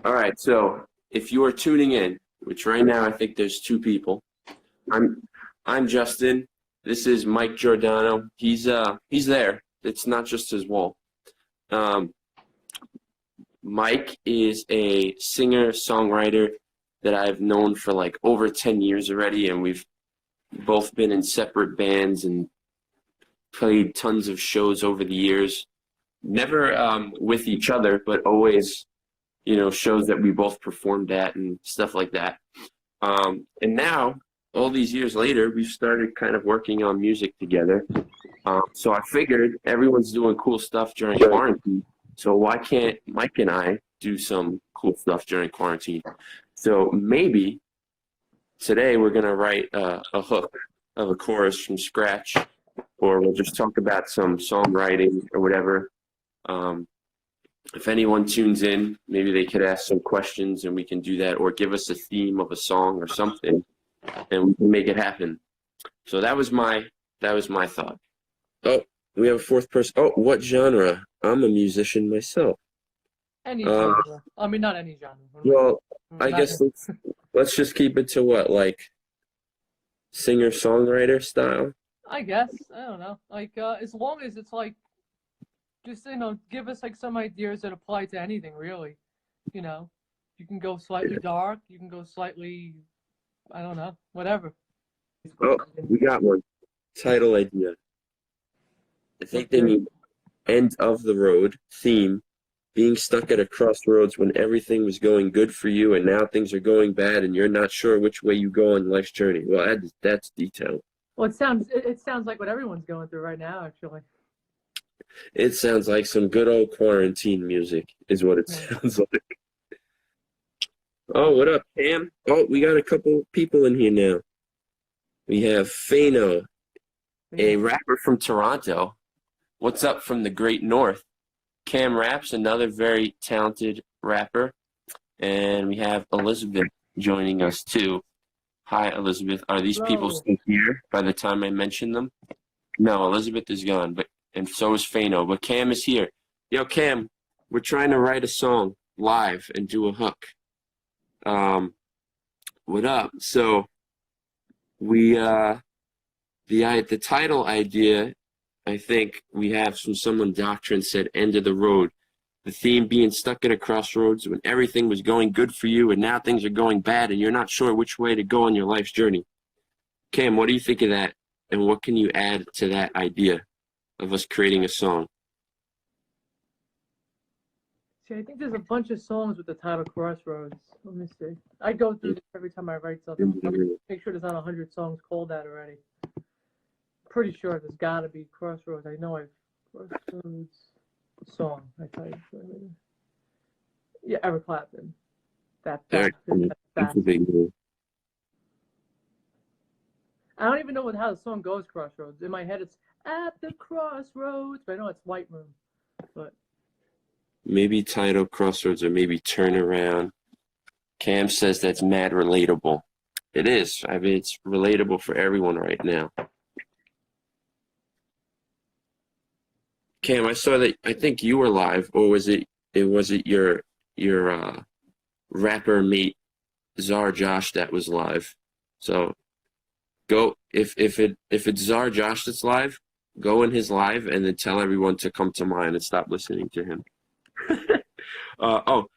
All right, so if you are tuning in, which right now I think there's two people, I'm I'm Justin. This is Mike Giordano. He's there. It's not just his wall. Um, Mike is a singer songwriter that I've known for like over 10 years already, and we've both been in separate bands and played tons of shows over the years. Never with each other, but always shows that we both performed at and stuff like that. And now, all these years later, we've started kind of working on music together. So I figured everyone's doing cool stuff during quarantine. So why can't Mike and I do some cool stuff during quarantine? So maybe today we're going to write a hook of a chorus from scratch, or we'll just talk about some songwriting or whatever. If anyone tunes in, maybe they could ask some questions and we can do that, or give us a theme of a song or something, and we can make it happen. So that was my thought. Oh, we have a fourth person. Oh, what genre? I'm a musician myself. Any Uh, genre. I mean, not any genre. well, I Not guess let's just keep it to what, like singer-songwriter style? I guess. I don't know. Like, as long as it's like, just, give us like some ideas that apply to anything, really. You know, you can go slightly dark, you can go slightly, I don't know, whatever. Oh, we got one. Title idea. I think they need end of the road theme, being stuck at a crossroads when everything was going good for you and now things are going bad and you're not sure which way you go on life's journey. Well, that's detailed. Well, it sounds like what everyone's going through right now, actually. It sounds like some good old quarantine music is what it Yeah. sounds like. Oh, what up, Pam? Oh, we got a couple people in here now. We have Fano, a rapper from Toronto. What's up from the Great North? Cam Raps, another very talented rapper. And we have Elizabeth joining us too. Hi, Elizabeth. Are these people Hello. still here by the time I mention them? No, Elizabeth is gone, and so is Fano. But Cam is here. Yo, Cam, we're trying to write a song live and do a hook. What up? So we the title idea, I think we have from someone Doctrine said end of the road. The theme being stuck at a crossroads when everything was going good for you and now things are going bad and you're not sure which way to go on your life's journey. Cam, what do you think of that? And what can you add to that idea of us creating a song? See, I think there's a bunch of songs with the title Crossroads. Let me see. I go through this every time I write something. Make sure there's not 100 songs called that already. Pretty sure there's got to be Crossroads. I know I've Crossroads song. I tell you. Yeah, Eric Clapton. That's a big deal. I don't even know how the song goes, Crossroads. In my head, it's at the crossroads, but I know it's White Room. But maybe title Crossroads or maybe Turn Around. Cam says that's mad relatable. It is. I mean, it's relatable for everyone right now. Cam, I saw that. I think you were live, or was it your rapper mate Czar Josh that was live? So go if it's Czar Josh that's live, go in his live and then tell everyone to come to mine and stop listening to him.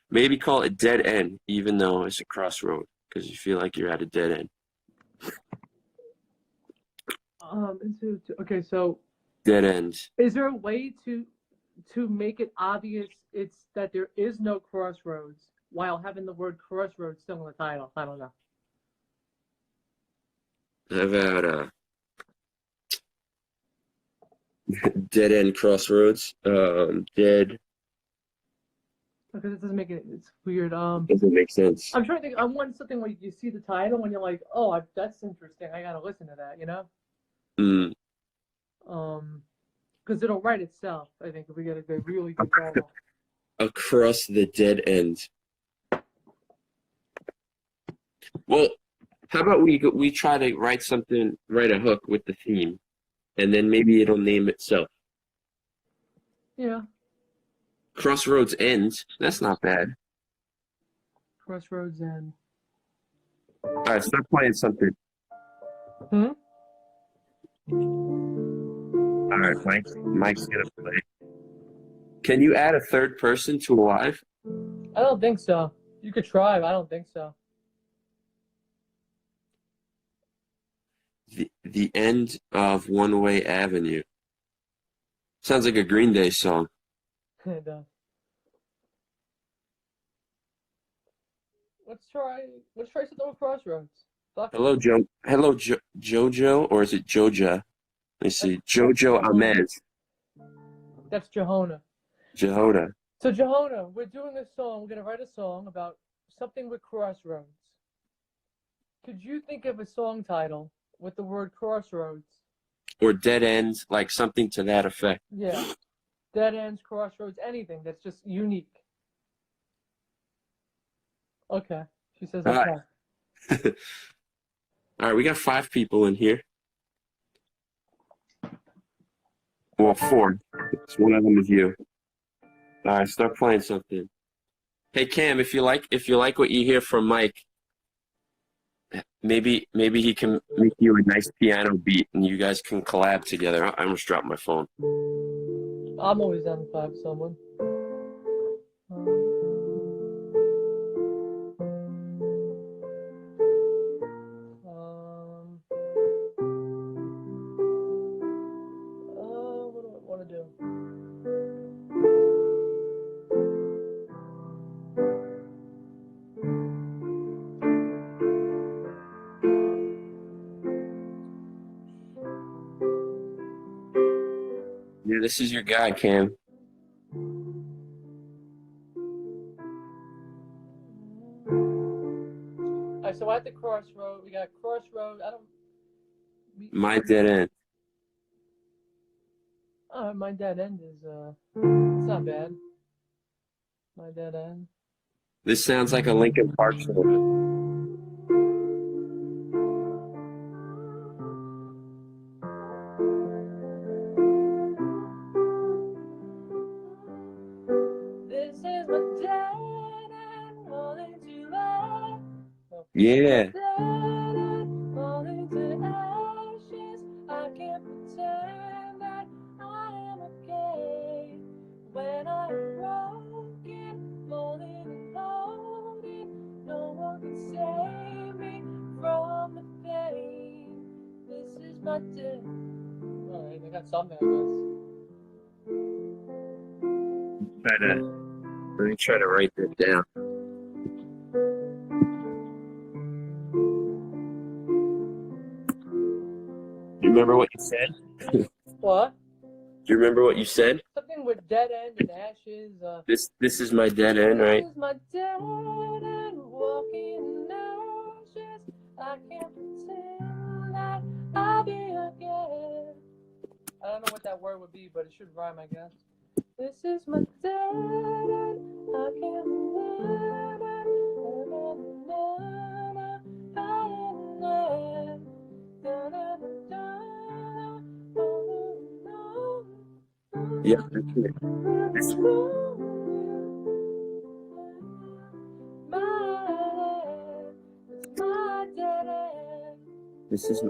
Maybe call it Dead End, even though it's a crossroad, because you feel like you're at a dead end. Okay, so Dead End. is there a way to make it obvious it's that there is no crossroads while having the word crossroads still in the title? I don't know. How about Dead End Crossroads? Dead. Because it doesn't make it. It's weird. Doesn't make sense. I'm trying to think. I want something like you see the title and you're like, oh, that's interesting. I gotta listen to that. Because it'll write itself. I think if we get a really good title. Across the Dead End. Well, how about we try to write a hook with the theme, and then maybe it'll name itself. Yeah. Crossroads Ends. That's not bad. Crossroads and. All right, start playing something. Hmm? All right, Mike's gonna play. Can you add a third person to a live? I don't think so. You could try, but I don't think so. The end of One Way Avenue. Sounds like a Green Day song. It does. Let's try something with Crossroads. Fuck it. Hello, Jojo, or is it Joja? Let me see. Jojo Ahmed. That's Jehona. Jehoda. So Jehona, we're doing this song. We're gonna write a song about something with crossroads. Could you think of a song title with the word crossroads? Or Dead Ends, like something to that effect. Yeah. Dead ends, crossroads, anything that's just unique. Okay. She says All okay. right. All right, we got 5 people in here. Well, 4. So one of them is you. All right, start playing something. Hey Cam, if you like what you hear from Mike, maybe he can make you a nice piano beat and you guys can collab together. I almost dropped my phone. I'm always down to five someone. What do I want to do? Yeah, this is your guy, Cam. Alright, so at the crossroad, we got crossroad. My Dead End. My dead end is it's not bad. My dead end. This sounds like a Linkin Park song. This is my dead end, falling to life. Yeah. Falling to ashes. I can't pretend that I am okay when I'm broken, falling and holding. No one can save me from the pain. This is my dead. Alright, I got something, I guess. Let me try to write that down. You remember what you said? What? Do you remember what you said? Something with dead end and ashes. This is my dead end, right? This is my dead end, walking in ashes. I can't pretend that I'll be again. I don't know what that word would be, but it should rhyme, I guess. This is my dead end. I can't pretend Yeah. This is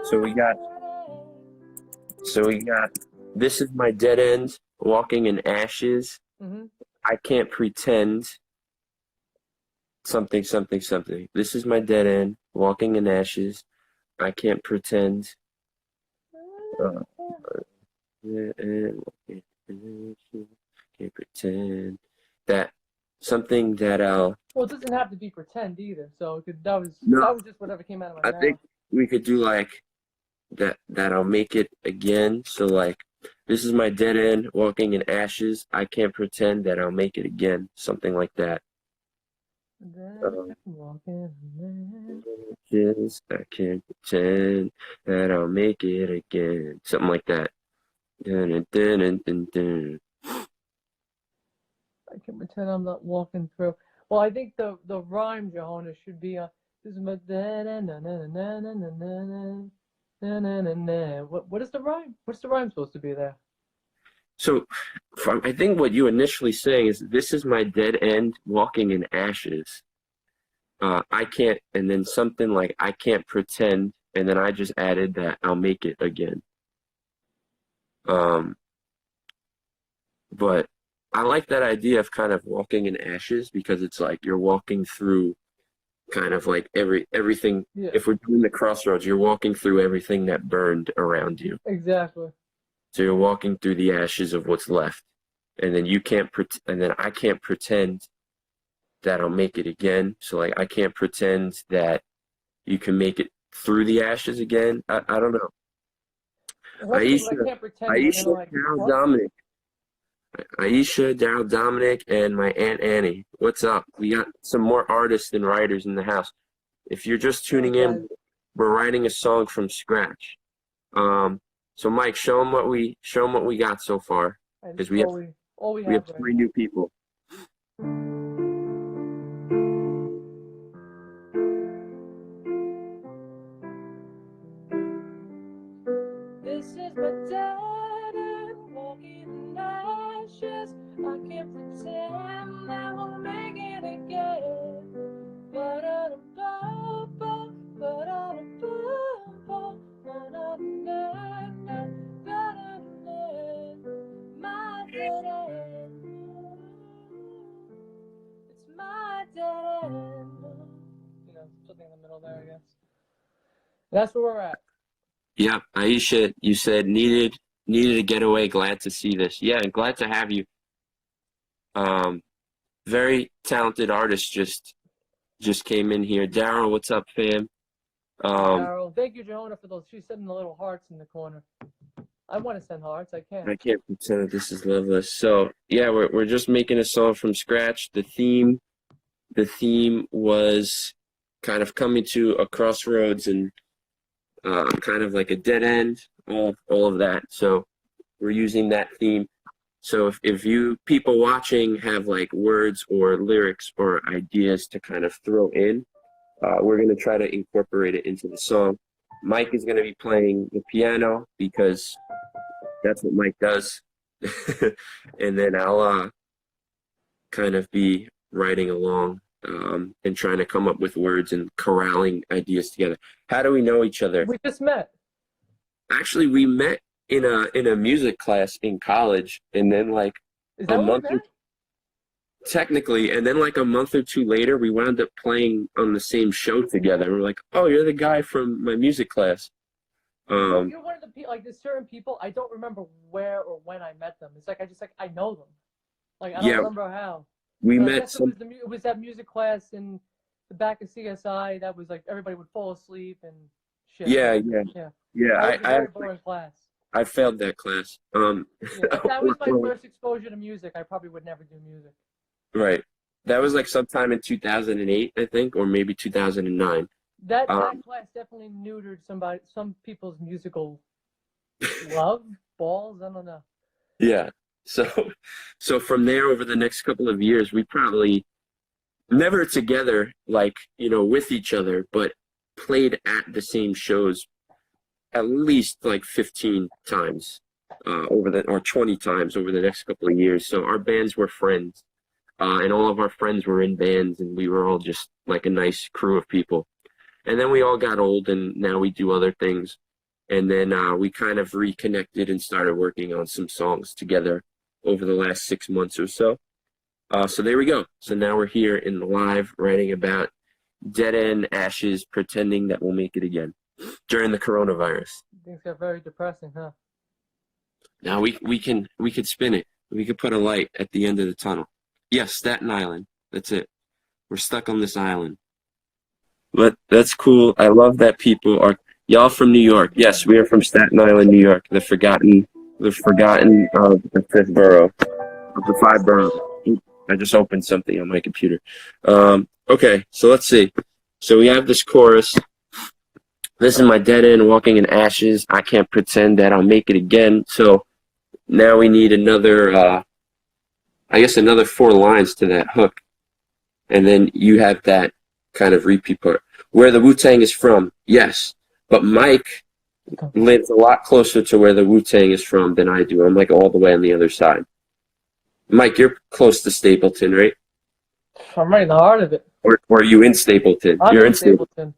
so we got this is my dead end, walking in ashes. Mm-hmm. I can't pretend something. This is my dead end, walking in ashes. I can't pretend. Can't pretend that something that I'll. Well, it doesn't have to be pretend either. So it could, that was just whatever came out of my I mouth. think we could do like that I'll make it again. So like, this is my dead end, walking in ashes. I can't pretend that I'll make it again. Something like that. Ashes, I can't pretend that I'll make it again. Something like that. Dun, dun, dun, dun, dun. I can pretend I'm not walking through. Well, I think the rhyme, Johanna, should be this is my dead end. What is the rhyme? What's the rhyme supposed to be there? So I think what you initially saying is this is my dead end walking in ashes. I can't, and then something like I can't pretend, and then I just added that I'll make it again. Um, but I like that idea of kind of walking in ashes because it's like you're walking through kind of like everything. Yeah, If we're doing the crossroads, you're walking through everything that burned around you. exactly. So you're walking through the ashes of what's left, and then and then I can't pretend that I'll make it again. So like I can't pretend that you can make it through the ashes again. I don't know. Hopefully, but Aisha, I can't pretend that you're Aisha, gonna like Daryl what? Dominic, Aisha, Daryl Dominic, and my Aunt Annie. What's up? We got some more artists and writers in the house. If you're just Hey tuning guys, in, we're writing a song from scratch. So Mike, show them what we got so far, and because this is all we we have have right three now. new people. This is my dad and walking in ashes. I can't pretend I won't make it again. Ba-da-da-ba-ba, ba-da-da-ba-ba, ba-da-da-na-na, ba-da-da-na. My dead end. It's my dead end. You know, something in the middle there, I guess. That's where we're at. Yeah, Aisha, you said needed a getaway. Glad to see this. Yeah, and glad to have you. Um, very talented artist just came in here. Daryl, what's up, fam? Carol, thank you, Jonah, for those. She's sending the little hearts in the corner. I want to send hearts. I can't. I can't pretend that this is loveless. So yeah, we're just making a song from scratch. The theme was kind of coming to a crossroads and kind of like a dead end, all of that. So we're using that theme. So if you people watching have like words or lyrics or ideas to kind of throw in, we're going to try to incorporate it into the song. Mike is going to be playing the piano because that's what Mike does. And then I'll kind of be writing along and trying to come up with words and corralling ideas together. How do we know each other? We just met. Actually, we met in a music class in college, and then like Is a that where we month or met? technically, and then like a month or two later, we wound up playing on the same show together. We're like, oh, you're the guy from my music class. You're one of the people. Like there's certain people I don't remember where or when I met them. It's like I know them. Like I don't Yeah, remember how. we But I met guess some. it was that music class in the back of CSI that was like everybody would fall asleep and shit. Yeah, Right? yeah, Yeah. yeah. That was a very boring class. I failed that class. Yeah, if that was my first exposure to music, I probably would never do music. Right. That was like sometime in 2008, I think, or maybe 2009. That Um, class definitely neutered some people's musical love balls. I don't know. yeah. So, so from there, over the next couple of years, we probably never together, like, with each other, but played at the same shows at least like 15 times or 20 times over the next couple of years. So our bands were friends, and all of our friends were in bands, and we were all just like a nice crew of people. And then we all got old, and now we do other things. And then we kind of reconnected and started working on some songs together over the last 6 months or so. So there we go. So now we're here in the live writing about dead end ashes, pretending that we'll make it again during the coronavirus. Things got very depressing, huh? Now we could spin it. We could put a light at the end of the tunnel. Yes, Staten Island. That's it. We're stuck on this island. But that's cool. I love that people are y'all from New York. Yes, we are from Staten Island, New York, the forgotten of the fifth borough of the five boroughs. I just opened something on my computer. Okay, so let's see. So we have this chorus. This is my dead end, walking in ashes. I can't pretend that I'll make it again. So now we need another, I guess another 4 lines to that hook. And then you have that kind of repeat part. Where the Wu-Tang is from, yes. But Mike lives a lot closer to where the Wu-Tang is from than I do. I'm like all the way on the other side. Mike, you're close to Stapleton, right? I'm right in the heart of it. Or are you in Stapleton? I'm You're in Stapleton.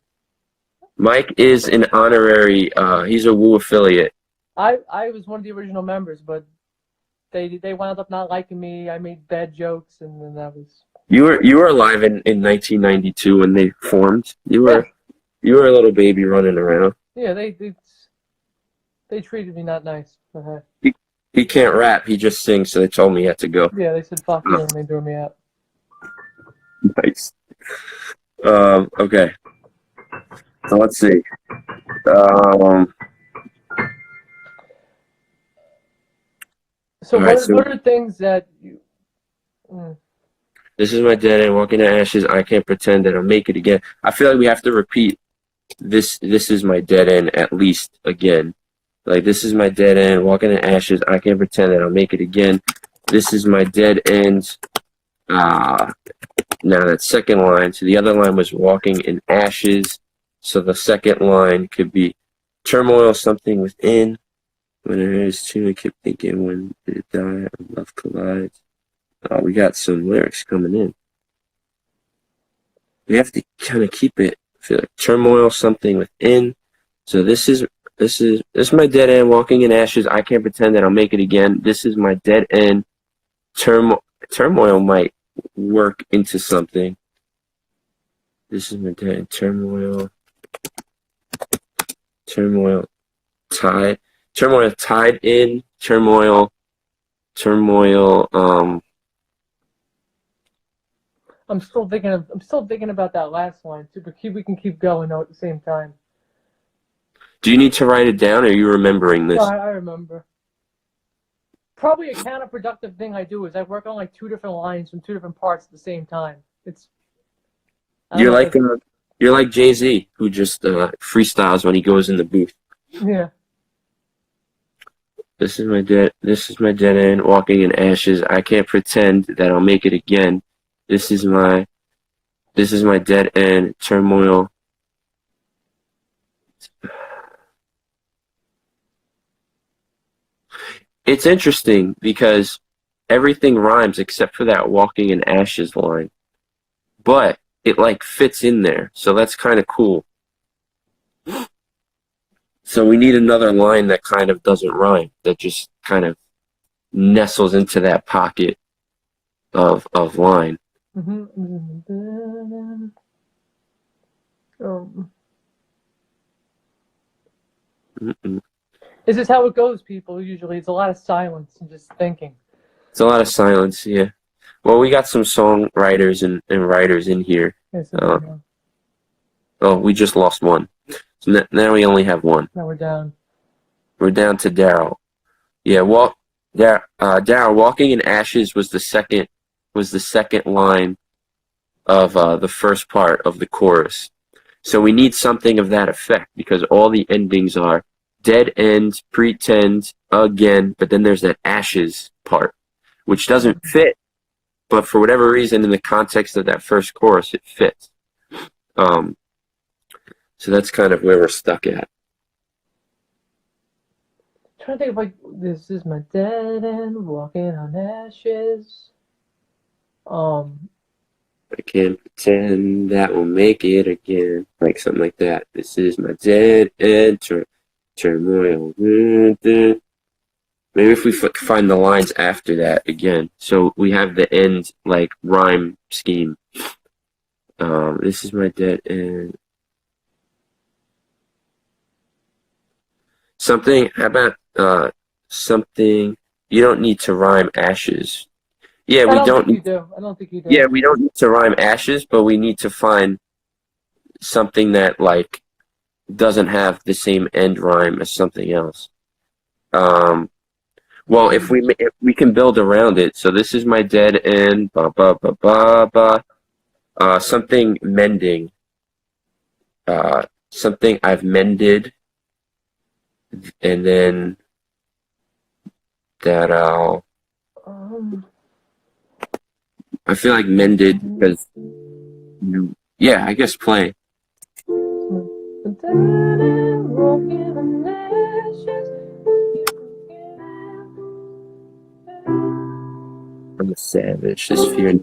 Mike is an honorary, he's a Wu affiliate. I was one of the original members, but they wound up not liking me. I made bad jokes, and then that was. You were alive in 1992 when they formed. You were a little baby running around. Yeah, they treated me not nice. But, hey. He can't rap. He just sings. So they told me he had to go. Yeah, they said fuck you, and they threw me out. Nice. Okay. So let's see. So All right, what are things that you? This is my dead end. Walking to ashes. I can't pretend that I'll make it again. I feel like we have to repeat this. This is my dead end at least again. Like, this is my dead end. Walking to ashes. I can't pretend that I'll make it again. This is my dead end. Now that second line. So the other line was walking in ashes. So the second line could be turmoil, something within. When it is too, I keep thinking, when did it die? Love collides. We got some lyrics coming in. We have to kind of keep it. I feel like turmoil, something within. So this is my dead end. Walking in ashes. I can't pretend that I'll make it again. This is my dead end. Turmoil might work into something. This is my dead end. Turmoil. Tide. Turmoil tied in. Turmoil. I'm still thinking about that last line too, but we can keep going though at the same time. Do you need to write it down, or are you remembering this? No, I remember. Probably a counterproductive thing I do is I work on like two different lines from two different parts at the same time. You're like Jay-Z, who just freestyles when he goes in the booth. Yeah. This is my dead end. Walking in ashes. I can't pretend that I'll make it again. This is my dead end. Turmoil. It's interesting because everything rhymes except for that walking in ashes line. But it like fits in there. So that's kind of cool. So we need another line that kind of doesn't rhyme, that just kind of nestles into that pocket of line. This is how it goes, people. Usually, it's a lot of silence and just thinking. It's a lot of silence, yeah. Well, we got some songwriters and writers in here. We just lost one. So now we only have one. Now we're down. We're down to Daryl. Yeah, Daryl, walking in ashes was the second line of the first part of the chorus. So we need something of that effect because all the endings are dead end, pretend, again, but then there's that ashes part, which doesn't fit, but for whatever reason in the context of that first chorus it fits. So that's kind of where we're stuck at. I'm trying to think of like, this is my dead end, walking on ashes. I can't pretend that we'll make it again. Like something like that. This is my dead end, turmoil. Maybe if we find the lines after that again. So we have the end, like, rhyme scheme. This is my dead end. Something, how about something, you don't need to rhyme ashes. Yeah, we don't. I don't think you do. Yeah, we don't need to rhyme ashes, but we need to find something that, like, doesn't have the same end rhyme as something else. Well, if we can build around it. So this is my dead end, ba ba ba ba ba. Something mending. Something I've mended. And then that I feel like mended because I guess play. Walking on I'm a savage. This fear.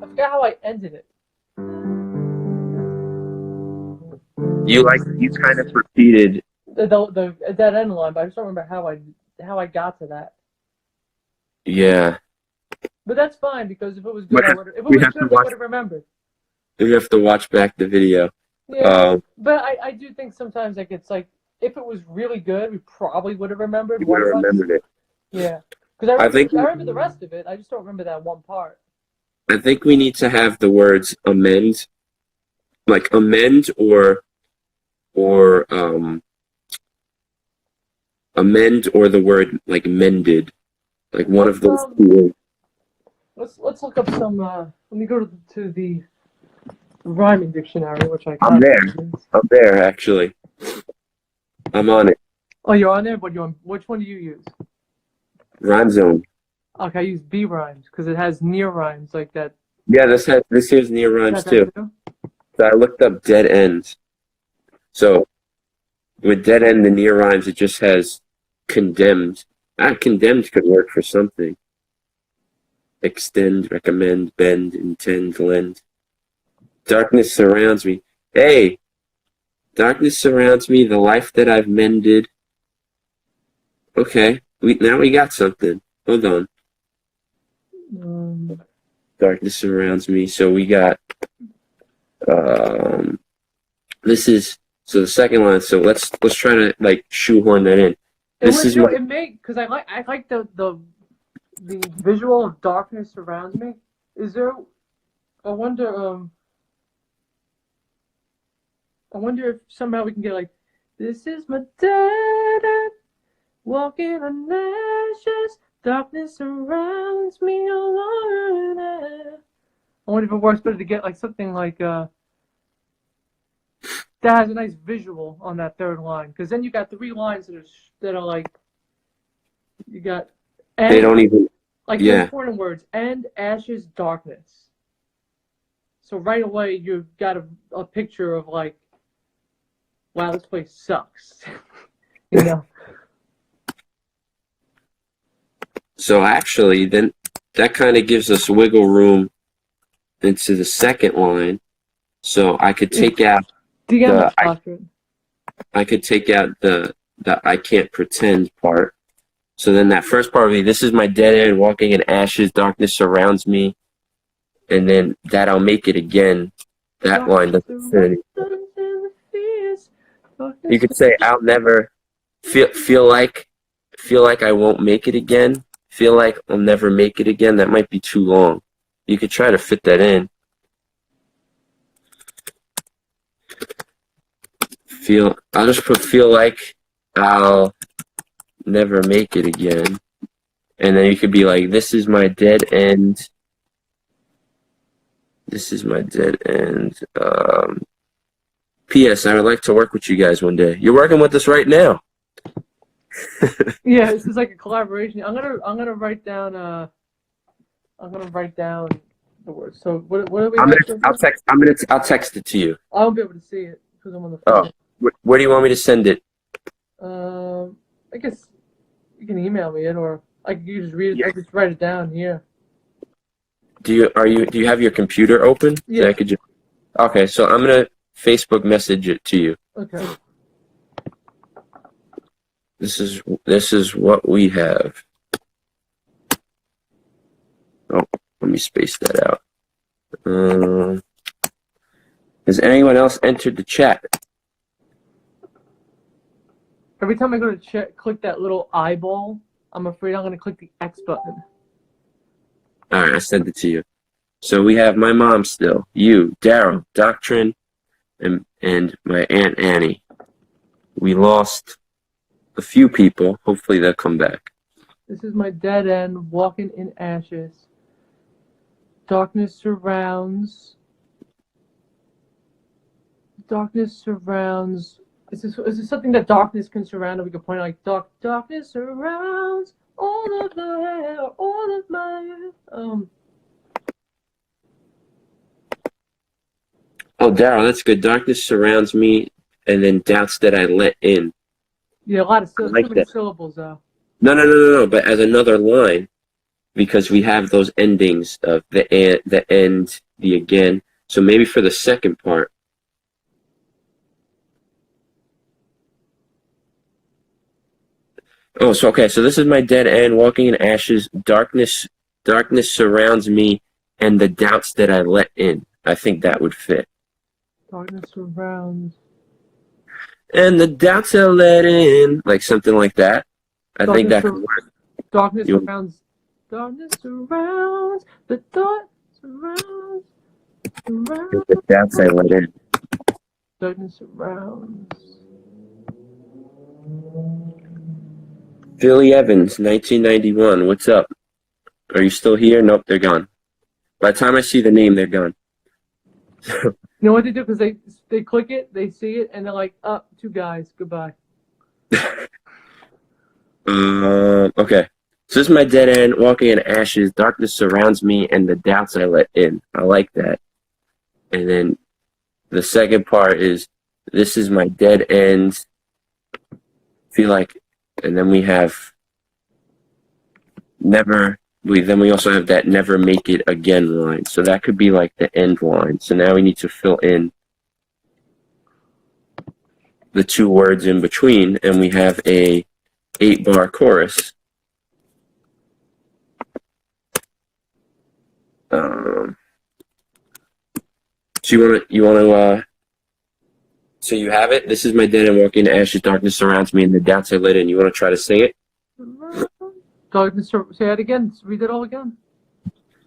I forgot how I ended it. You kind of repeated. The dead end line, but I just don't remember how I got to that. Yeah. But that's fine because if it was good, But I would. If it we was have to good, I watch- would have remembered. You have to watch back the video. Yeah, but I do think sometimes like it's like if it was really good, we probably would have remembered. You would have One of us. remembered it. Yeah, because I think- I remember the rest of it. I just don't remember that one part. I think we need to have the words amend, like amend or amend or the word like mended, like one of those two words. Let's look up some. Let me go to the rhyming dictionary, which I. I'm there. I'm there actually. I'm on it. Oh, you're on there, but you're on. Which one do you use? Rhyme Zone. Okay, I use B rhymes because it has near rhymes like that. Yeah, this here's near rhymes That too. So I looked up dead ends. So with dead end and near rhymes, it just has condemned. Condemned could work for something. Extend, recommend, bend, intend, lend. Darkness surrounds me. Hey, darkness surrounds me. The life that I've mended. Okay, now we got something. Hold on. Darkness surrounds me. So we got. This is so the second line. So let's try to like shoehorn that in. This is it may because I like the visual of darkness surrounds me. Is there? I wonder if somehow we can get like, this is my dead end, walking on ashes, darkness surrounds me alone. I wonder if it works better to get like something like that has a nice visual on that third line, because then you got 3 lines that are like, you got end, they don't even like yeah. the important words, end, ashes, darkness. So right away you've got a picture of like, wow, this place sucks. You know. So actually, then that kind of gives us wiggle room into the second line. So I could take out DM doctrine. I could take out the I can't pretend part. So then that first part would be, this is my dead end, walking in ashes, darkness surrounds me. And then that I'll make it again. That line doesn't fit anymore. You could say, I'll never feel like I won't make it again. Feel like I'll never make it again. That might be too long. You could try to fit that in. I'll just put feel like I'll never make it again. And then you could be like, this is my dead end. This is my dead end. P.S. I would like to work with you guys one day. You're working with us right now. Yeah, this is like a collaboration. I'm gonna write down the words. So what are we? I'll text it to you. I won't be able to see it because I'm on the phone. Oh, where do you want me to send it? I guess you can email me it, or you just read it. I just write it down here. Do you have your computer open? Yeah. Okay, so I'm gonna Facebook message it to you. Okay. This is what we have. Oh, let me space that out. Has anyone else entered the chat? Every time I go to click that little eyeball, I'm afraid I'm going to click the X button. All right, I sent it to you. So we have my mom still, you, Daryl, Doctrine, and my Aunt Annie. We lost a few people. Hopefully they'll come back. This is my dead end, walking in ashes. Darkness surrounds. Darkness surrounds. Is this something that darkness can surround? Or we could point out like darkness surrounds all of the hair, all of my. Oh, Daryl, that's good. Darkness surrounds me, and then doubts that I let in. Yeah, a lot of I like too many that. syllables though. No. But as another line, because we have those endings of the end, the again. So maybe for the second part. Oh, so okay. So this is my dead end, walking in ashes. Darkness surrounds me, and the doubts that I let in. I think that would fit. Darkness surrounds. And the doubts I let in, like something like that. I think that could work. Darkness You- surrounds. Darkness surrounds. The dark surrounds. Surrounds. The doubts I let in. Darkness surrounds. Billy Evans, 1991. What's up? Are you still here? Nope, they're gone. By the time I see the name, they're gone. You know what they do? Because they click it, they see it, and they're like, "Up, 2 guys, goodbye." Okay. So this is my dead end, walking in ashes. Darkness surrounds me, and the doubts I let in. I like that. And then the second part is, this is my dead end. Feel like, and then we have never. Then we also have that never make it again line. So that could be like the end line. So now we need to fill in the 2 words in between, and we have a 8-bar chorus. So so you have it. This is my dead end, walking in ashes. Darkness surrounds me, and the doubts I let in. You want to try to sing it? Darkness. Say that again. Read it all again.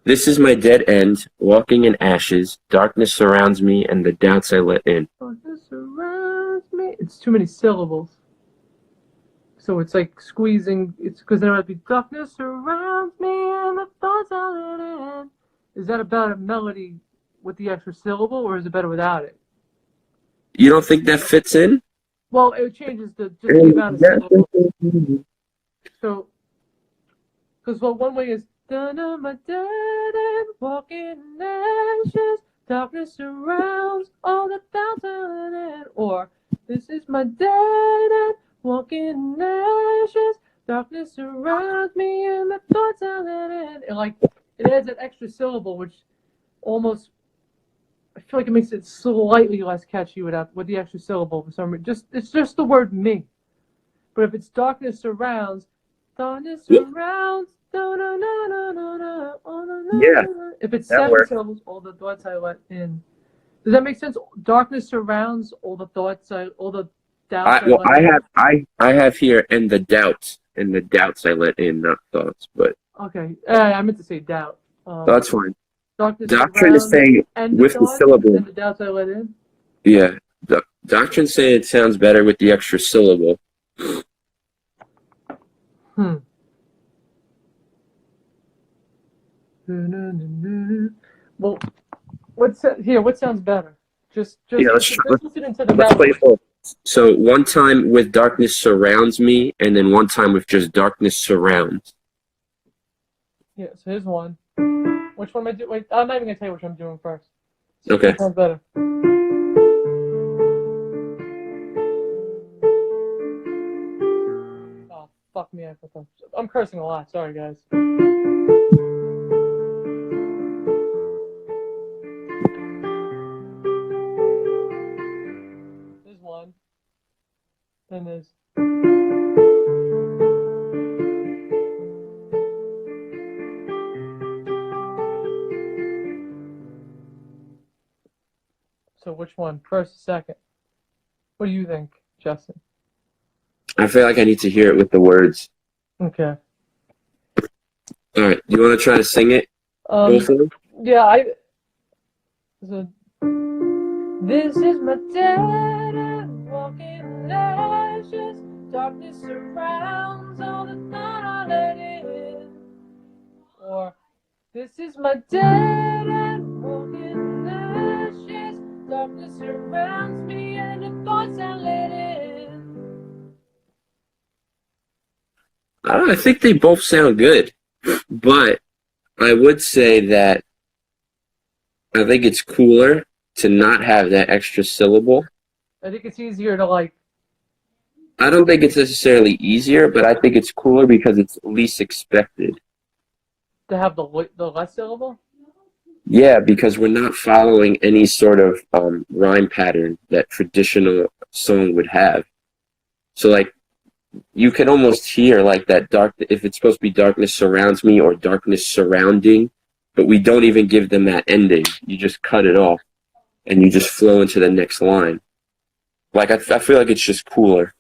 This is my dead end, walking in ashes. Darkness surrounds me, and the doubts I let in. Darkness surrounds me. It's too many syllables. So it's like squeezing. It's because there might be darkness surrounds me, and the thoughts I let in. Is that about a melody with the extra syllable, or is it better without it? You don't think that fits in? Well, it changes just the amount of syllables. So, because one way is dun my dead end, walking in ashes, darkness surrounds all the doubts I let in. Or this is my dead end, walking in ashes, darkness surrounds me and the thoughts I let in. And like it adds an extra syllable, which almost I feel like it makes it slightly less catchy with the extra syllable for some reason. It's just the word me. But if it's darkness surrounds, darkness surrounds. Yeah, If it's that 7 works. syllables, all the thoughts I let in. Does that make sense? Darkness surrounds all the doubts I let in. I have here, and the doubts I let in, not thoughts, but Okay, I meant to say doubt. that's fine. Darkness Doctrine is surrounds saying and with the thoughts syllable. and the doubts I let in. Yeah, Doctrine saying it sounds better with the extra syllable. Well, what sounds better? Just Let's listen into the play melody. both. So one time with darkness surrounds me, and then one time with just darkness surrounds. Yeah, so here's one. Which one am I doing? Wait, I'm not even gonna tell you which I'm doing first. Okay. Which sounds better. Oh, fuck me. I'm cursing a lot. Sorry, guys. There's one. Then there's. So which one? First, second? What do you think, Justin? I feel like I need to hear it with the words. Okay. All right. You want to try to sing it? Both of them? Yeah, so, this is my dead end, walking in ashes, Darkness surrounds all the thought I let in. Or, this is my dead end, walking in ashes. Darkness surrounds me and the thoughts I let in. I don't know, I think they both sound good, but I would say that I think it's cooler to not have that extra syllable. I think it's easier to like. I don't think it's necessarily easier, but I think it's cooler because it's least expected. To have the less syllable? Yeah, because we're not following any sort of rhyme pattern that traditional song would have. So like you can almost hear like that dark if it's supposed to be darkness surrounds me or darkness surrounding, but we don't even give them that ending. You just cut it off and you just flow into the next line. Like I feel like it's just cooler.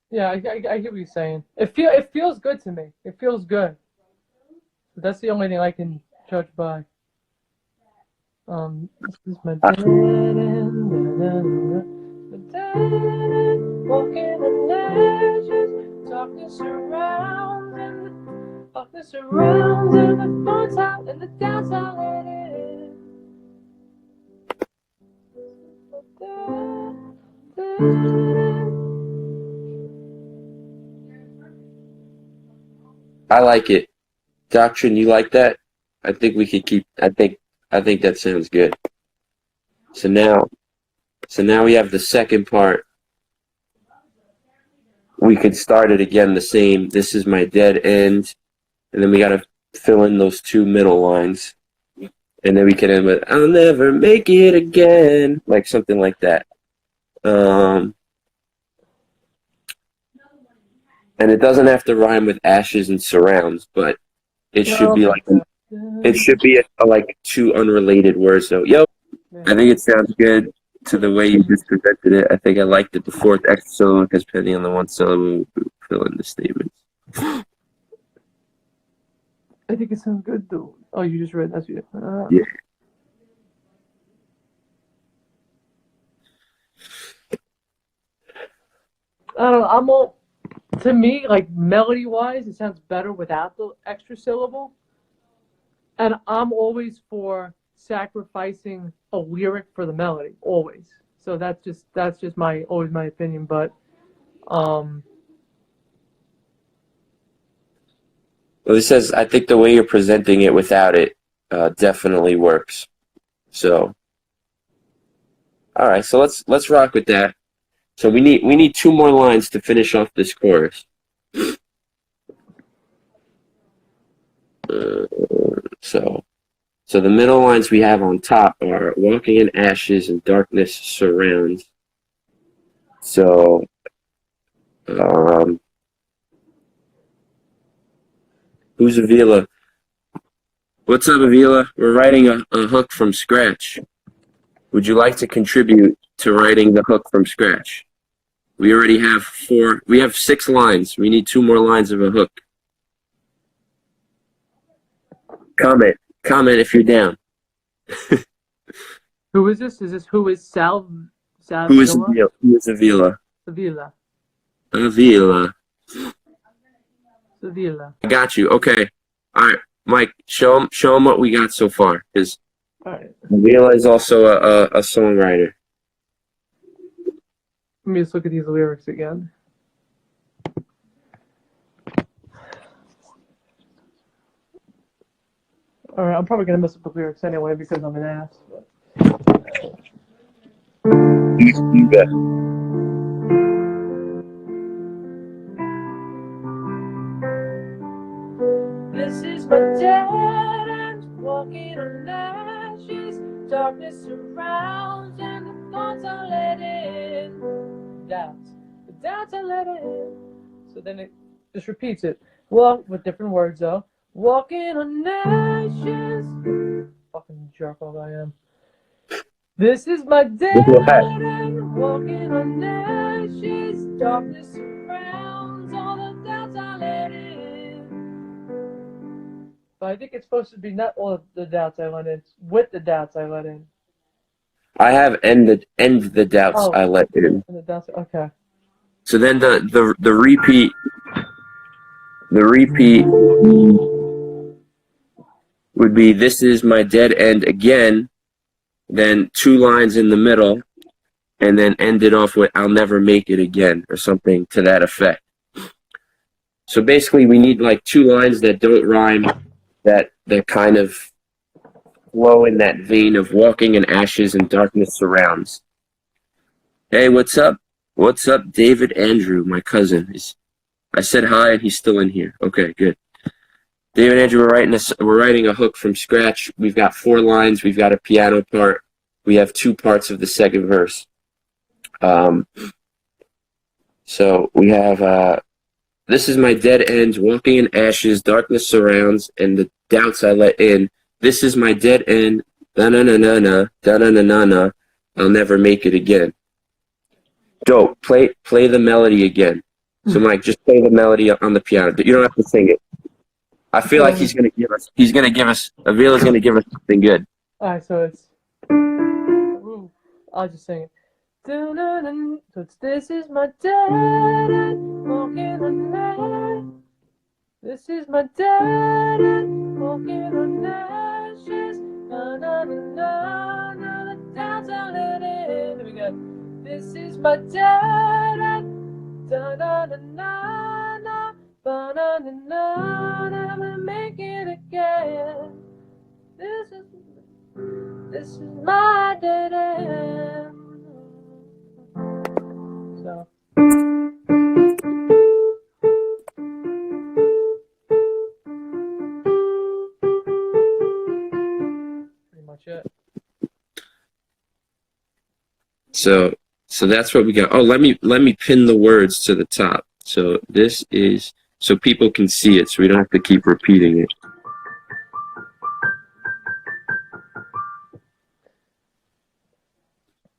Yeah, I get what you're saying. It feels good to me. It feels good. But that's the only thing I can judge by. This is my dead end, my dead end, walking on ashes. Darkness surrounds and the darkness surrounds and the thoughts out and the doubts I let in. I like it. Doctrine, you like that? I think we could keep I think that sounds good. So now we have the second part. We could start it again the same. This is my dead end. And then we gotta fill in those two middle lines. And then we can end with I'll never make it again. Like something like that. And it doesn't have to rhyme with ashes and surrounds, but it should be like like two unrelated words. So, I think it sounds good to the way you just presented it. I think I liked it. The fourth extra syllable because depending on the one syllable, we fill in the statements. I think it sounds good though. Oh, you just read that. Yeah. I don't know. To me, like melody wise, it sounds better without the extra syllable. And I'm always for sacrificing a lyric for the melody, always. So that's just always my opinion. But Well, it says I think the way you're presenting it without it definitely works. So, all right. So let's rock with that. So we need two more lines to finish off this chorus. So the middle lines we have on top are walking in ashes and darkness surrounds. So, who's Avila? What's up, Avila? We're writing a hook from scratch. Would you like to contribute to writing the hook from scratch? We already have we have 6 lines. We need 2 more lines of a hook. Comment if you're down. Who is this? Is this who is Sal? Who is Avila? Who is Avila? Sevilla. Avila. Sevilla. I got you. Okay. All right, Mike. Show him what we got so far. Because Right. Avila is also a songwriter. Let me just look at these lyrics again. All right, I'm probably gonna mess up the lyrics anyway because I'm an ass. But... You bet. This is my dead end, walking on ashes. Darkness surrounds and the thoughts I let in. Doubts, the doubts I let in. So then it just repeats it. Well, with different words though. Walking on ashes. Fucking jerk off I am. This is my dead end, walking on ashes. Darkness surrounds all the doubts I let in. But I think it's supposed to be not all of the doubts I let in, it's with the doubts I let in. I have end the doubts I let in. And the doubts, okay. So then the repeat would be this is my dead end again, then 2 lines in the middle, and then end it off with I'll never make it again or something to that effect. So basically we need like 2 lines that don't rhyme, that kind of flow in that vein of walking in ashes and darkness surrounds. Hey, what's up? What's up, David Andrew, my cousin? I said hi and he's still in here. Okay, good. David Andrew, we're writing a hook from scratch. We've got 4 lines. We've got a piano part. We have 2 parts of the second verse. So we have this is my dead end, walking in ashes, darkness surrounds, and the doubts I let in. This is my dead end, da-na-na-na-na, da-na-na-na-na, I'll never make it again. Dope. Play the melody again. So Mike, just play the melody on the piano. You don't have to sing it. I feel like Avila's gonna give us something good. Alright, so it's I'll just sing it. So it's this is my dead end, walking on air. This is my dead end, walking on ashes. Na na na na na, the doubts I let in. There we go. This is my dead end, da na na na na, ba na na na na. I'm gonna make it again. This is my dead end. So. Pretty much it. So that's what we got. Oh, let me pin the words to the top. So this is so people can see it, so we don't have to keep repeating it.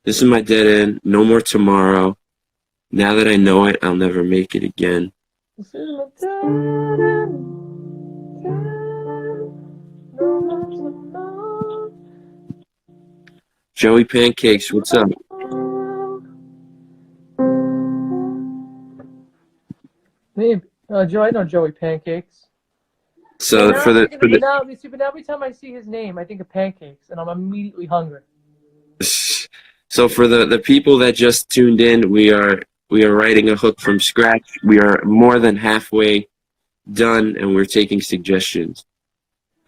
This is my dead end. No more tomorrow. Now that I know it, I'll never make it again. This is my dead end. No more tomorrow. Joey Pancakes, what's up? Joe, I know Joey Pancakes. So now every time I see his name, I think of pancakes, and I'm immediately hungry. So for the people that just tuned in, we are writing a hook from scratch. We are more than halfway done, and we're taking suggestions.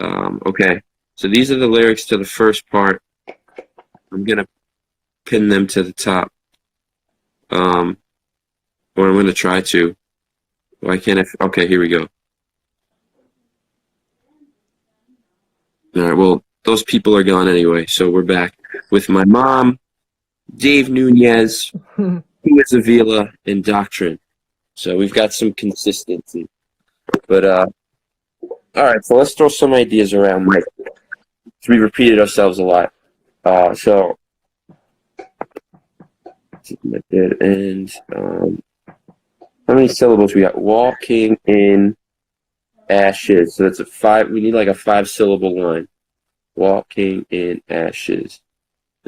Okay, so these are the lyrics to the first part. I'm gonna pin them to the top, or I'm gonna try to. Why can't I? Okay, here we go. All right, well, those people are gone anyway, so we're back with my mom, Dave Nunez, Luis Avila, and Doctrine. So we've got some consistency. But, all right, so let's throw some ideas around. Like, we repeated ourselves a lot. So, and how many syllables we got? Walking in ashes. So that's a 5. We need like a 5-syllable line. Walking in ashes.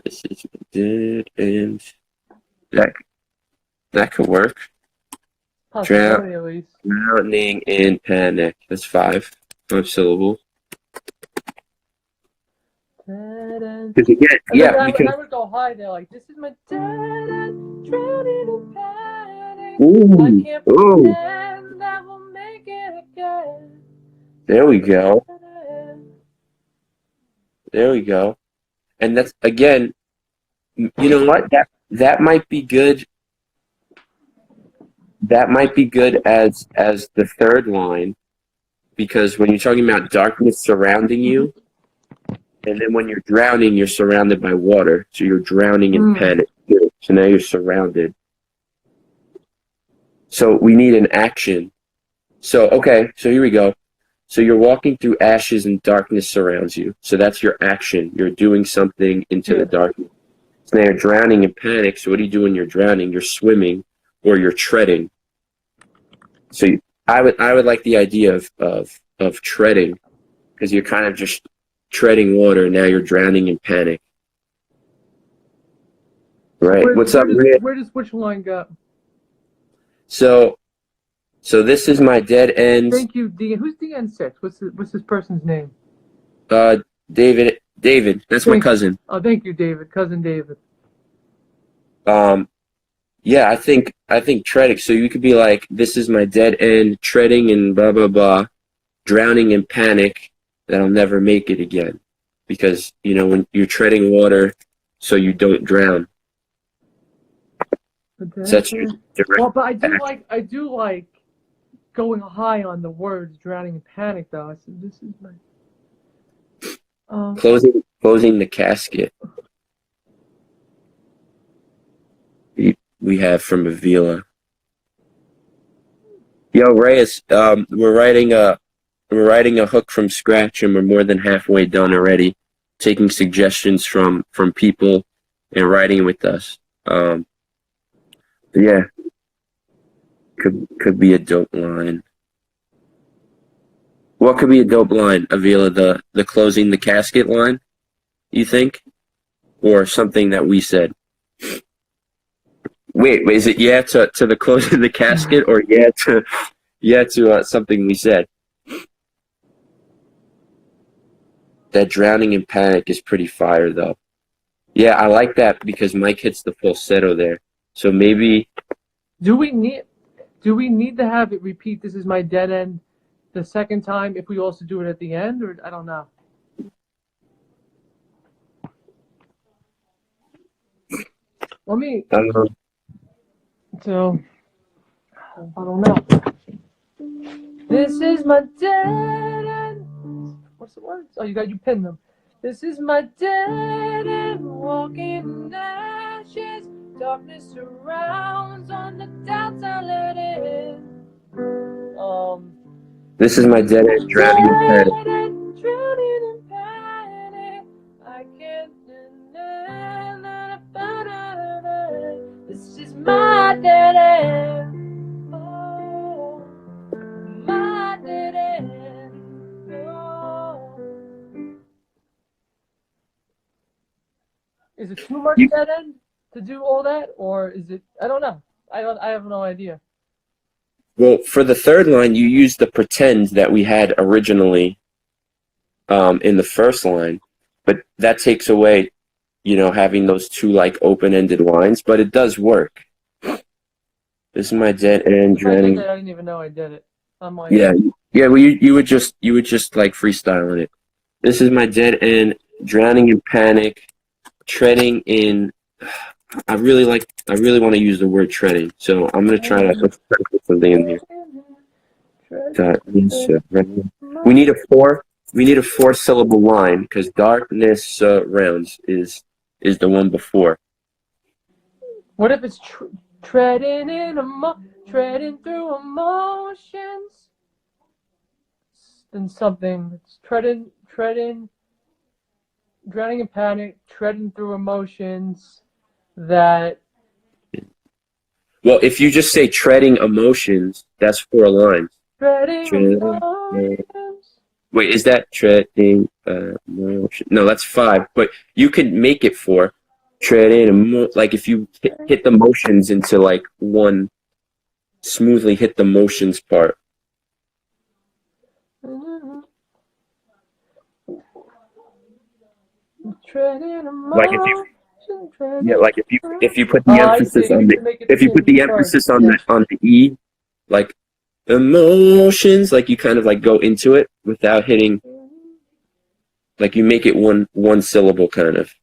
This is dead end. That could work. Possibility, at least. Drowning in panic. That's 5 syllables. Because again, yeah, we can. I would go high there, like this is my dead end, drowning in panic. Ooh, I can't pretend that we'll make it again. There we go. There we go. And that's again, you know what? That might be good. That might be good as the third line, because when you're talking about darkness surrounding you, and then when you're drowning, you're surrounded by water. So you're drowning in panic. So now you're surrounded. So we need an action. So, okay, so here we go. So you're walking through ashes and darkness surrounds you. So that's your action. You're doing something into the darkness. So now you're drowning in panic. So what do you do when you're drowning? You're swimming or you're treading. So I would like the idea of treading, because you're kind of just treading water. Now you're drowning in panic. Right. What's up, Rick? Where does which line go? So this is my dead end. Thank you, DN. Who's DN6? What's this person's name? David. That's my cousin. Oh, thank you, David. Cousin David. Yeah, I think treading. So you could be like, this is my dead end, treading and blah blah blah, drowning in panic that I'll never make it again, because when you're treading water, so you don't drown. Such a direct. Well, but I do like going high on the words "drowning in panic," though. I said, "This is my." Closing the casket. We have from Avila. Yo, Reyes, we're writing a hook from scratch, and we're more than halfway done already. Taking suggestions from people and writing with us. Yeah, could be a dope line. What could be a dope line, Avila? The closing the casket line, you think, or something that we said? Wait, is it yeah to the closing the casket, or yeah to something we said? That drowning in panic is pretty fire, though. Yeah, I like that because Mike hits the falsetto there. So maybe. Do we need to have it repeat? This is my dead end. The second time, if we also do it at the end, or I don't know. Let me. I don't know. So, I don't know. This is my dead end. What's the words? Oh, you pinned them. This is my dead end, walking in ashes. Darkness surrounds on the doubts I let in. This is my dead end, drowning in panic. Drowning in panic. I can't. This is my dead end. Oh, my dead end. Oh. Is it too much dead end to do all that, or is it? I don't know. I have no idea. Well, for the third line, you use the pretend that we had originally in the first line, but that takes away, having those two like open-ended lines. But it does work. This is my dead end, drowning. I didn't even know I did it. I'm like, yeah. Well, you would just like freestyling it. This is my dead end, drowning in panic, treading in. I really want to use the word treading, so I'm gonna try to put something in here. We need a four-syllable line because darkness surrounds is the one before. What if it's treading through emotions? Then something. It's treading, drowning in panic, treading through emotions. That. Well, if you just say treading emotions, that's 4 lines. Treading emotions. Wait, is that treading emotion? No, that's 5. But you could make it 4. Treading like if you hit the motions into like one, smoothly hit the motions part. Treading emotions. Like if you put the emphasis on the E, like emotions, like you kind of like go into it without hitting, like you make it one syllable kind of.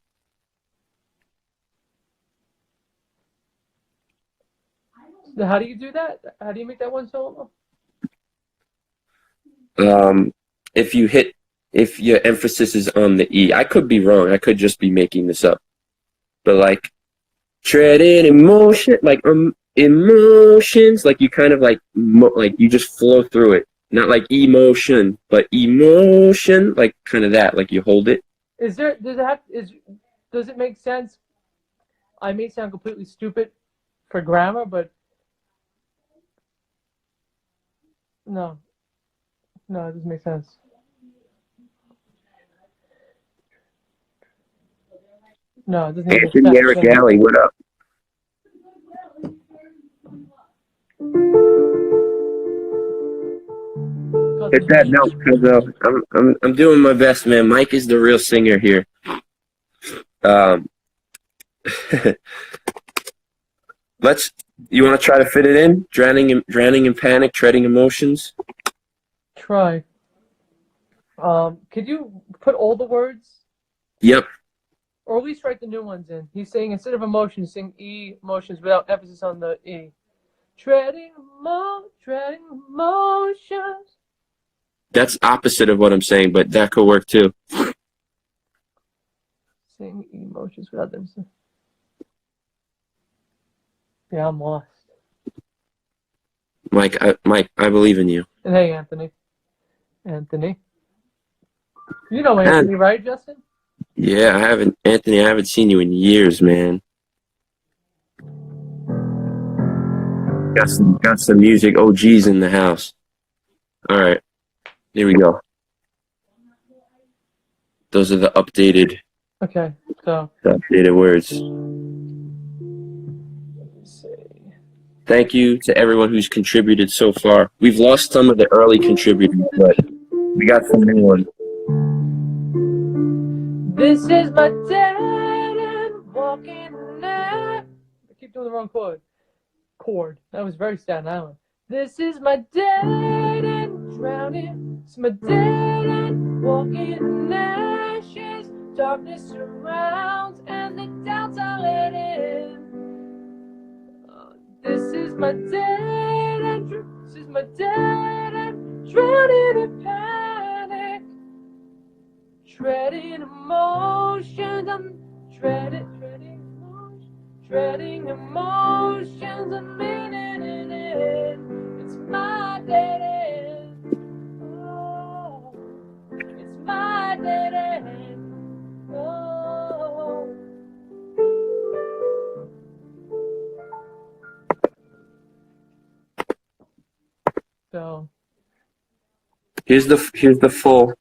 How do you do that? How do you make that one syllable? If your emphasis is on the E, I could be wrong. I could just be making this up. But like treading emotion, like emotions, like you kind of like you just flow through it. Not like emotion, but emotion, like kind of that, like you hold it. Does it make sense? I may sound completely stupid for grammar, but no, it doesn't make sense. No, it doesn't make sense. Anthony Eric Alley, what up? Hit that note, cuz I'm doing my best, man. Mike is the real singer here. Um, let's. You want to try to fit it in? Drowning in panic, treading emotions. Try. Could you put all the words, Yep. or at least write the new ones in? He's saying instead of emotions, sing emotions without emphasis on the E. Treading emotions. That's opposite of what I'm saying, but that could work too. Sing emotions without them. Yeah, I'm lost. Mike, I believe in you. And hey, Anthony. Anthony. You know Anthony, right, Justin? Yeah, Anthony, I haven't seen you in years, man. Got some music OGs in the house. All right, here we go. Those are the updated Okay, so. words. Let's see. Thank you to everyone who's contributed so far. We've lost some of the early contributors, but we got some new ones. This is my dead end walking now. I keep doing the wrong chord. That was very Staten Island. This is my dead end drowning. It's my dead end walking in ashes. Darkness surrounds and the doubts I let in. This is my dead end. This is my dead end drowning in panic. Treading emotions, I'm treading emotions, I'm leaning in it. It's my dead end. Oh, it's my dead end. Oh. So Here's the full.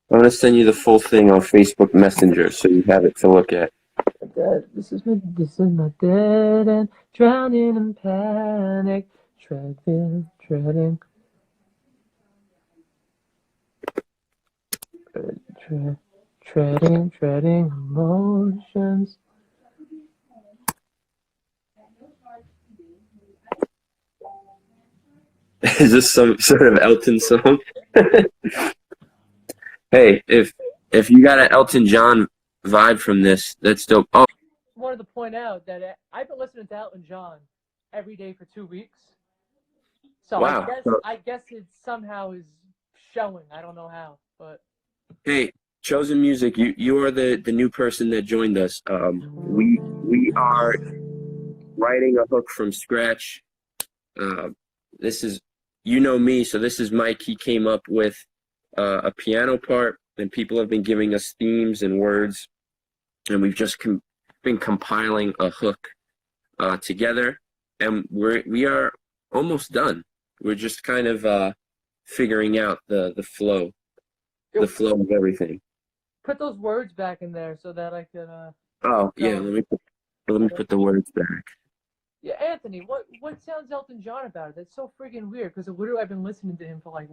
I'm gonna send you the full thing on Facebook Messenger so you have it to look at. this is my dead end, drowning in panic, treading emotions. Is this some sort of Elton song? Hey, if you got an Elton John vibe from this, that's dope. Oh, Wanted to point out that I've been listening to Elton John every day for 2 weeks. So wow. I guess it somehow is showing. I don't know how, but Hey, Chosen Music, you are the new person that joined us. We are writing a hook from scratch. This is, you know me, so this is Mike. He came up with a piano part, and people have been giving us themes and words, and we've just been compiling a hook together, and we are almost done. We're just kind of figuring out the flow of everything. put those words back in there so that I could. Oh yeah, let me put the words back. Yeah, Anthony, what sounds Elton John about it? That's so freaking weird because literally I've been listening to him for like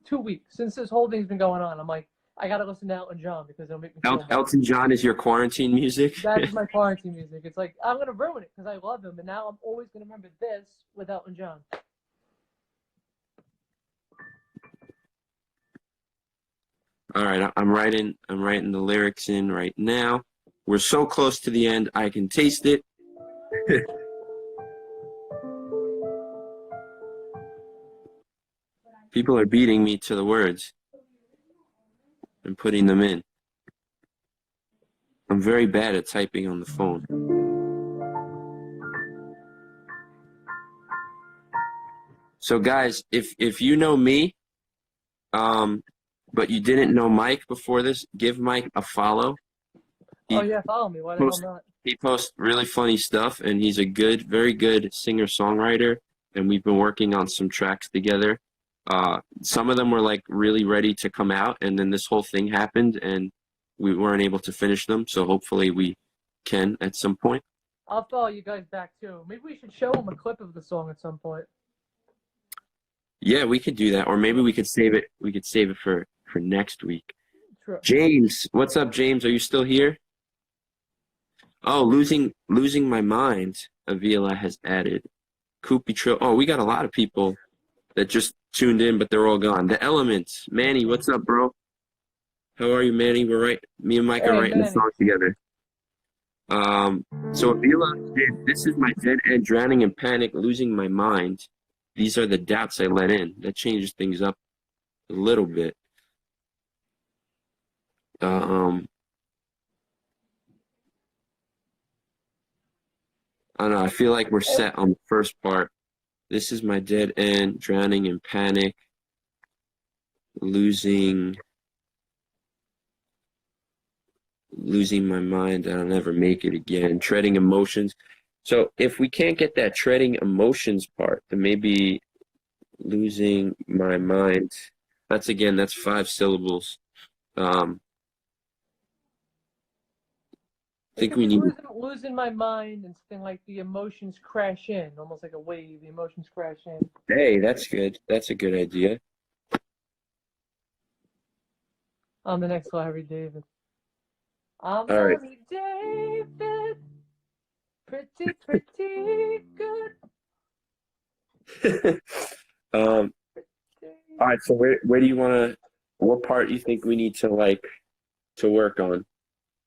2 weeks since this whole thing's been going on. I'm like, I gotta listen to Elton John because it'll make me feel better. Elton John is your quarantine music? That is my quarantine music. It's like I'm gonna ruin it because I love him, and now I'm always gonna remember this with Elton John. All right, I'm writing the lyrics in right now. We're so close to the end, I can taste it. People are beating me to the words and putting them in. I'm very bad at typing on the phone. So guys, if you know me, but you didn't know Mike before this, give Mike a follow. Oh yeah, follow me. Why the hell not? He posts really funny stuff, and he's a very good singer-songwriter, and we've been working on some tracks together. Some of them were like really ready to come out, and then this whole thing happened, and we weren't able to finish them, so hopefully we can at some point. I'll follow you guys back too. Maybe we should show them a clip of the song at some point. Yeah, we could do that, or maybe we could save it. We could save it for next week. Sure. James, what's up, James? Are you still here? Oh, losing my mind. Avila has added. Koopy Trill. Oh, we got a lot of people that just tuned in, but they're all gone. The Elements. Manny, what's up, bro? How are you, Manny? Me and Mike are Hey, writing the Manny. song together. So Avila did, this is my dead end, drowning in panic, losing my mind. These are the doubts I let in. That changes things up a little bit. Um, I don't know. I feel like we're set on the first part. This is my dead end, drowning in panic, losing my mind. I'll never make it again. Treading emotions. So if we can't get that treading emotions part, then maybe losing my mind. That's 5 syllables. I think we need. Losing my mind and something like the emotions crash in, almost like a wave. The emotions crash in. Hey, that's good. That's a good idea. I'm the next Larry David. I'm All right. Larry David. Pretty good. All right. So where do you want to? What part do you think we need to work on?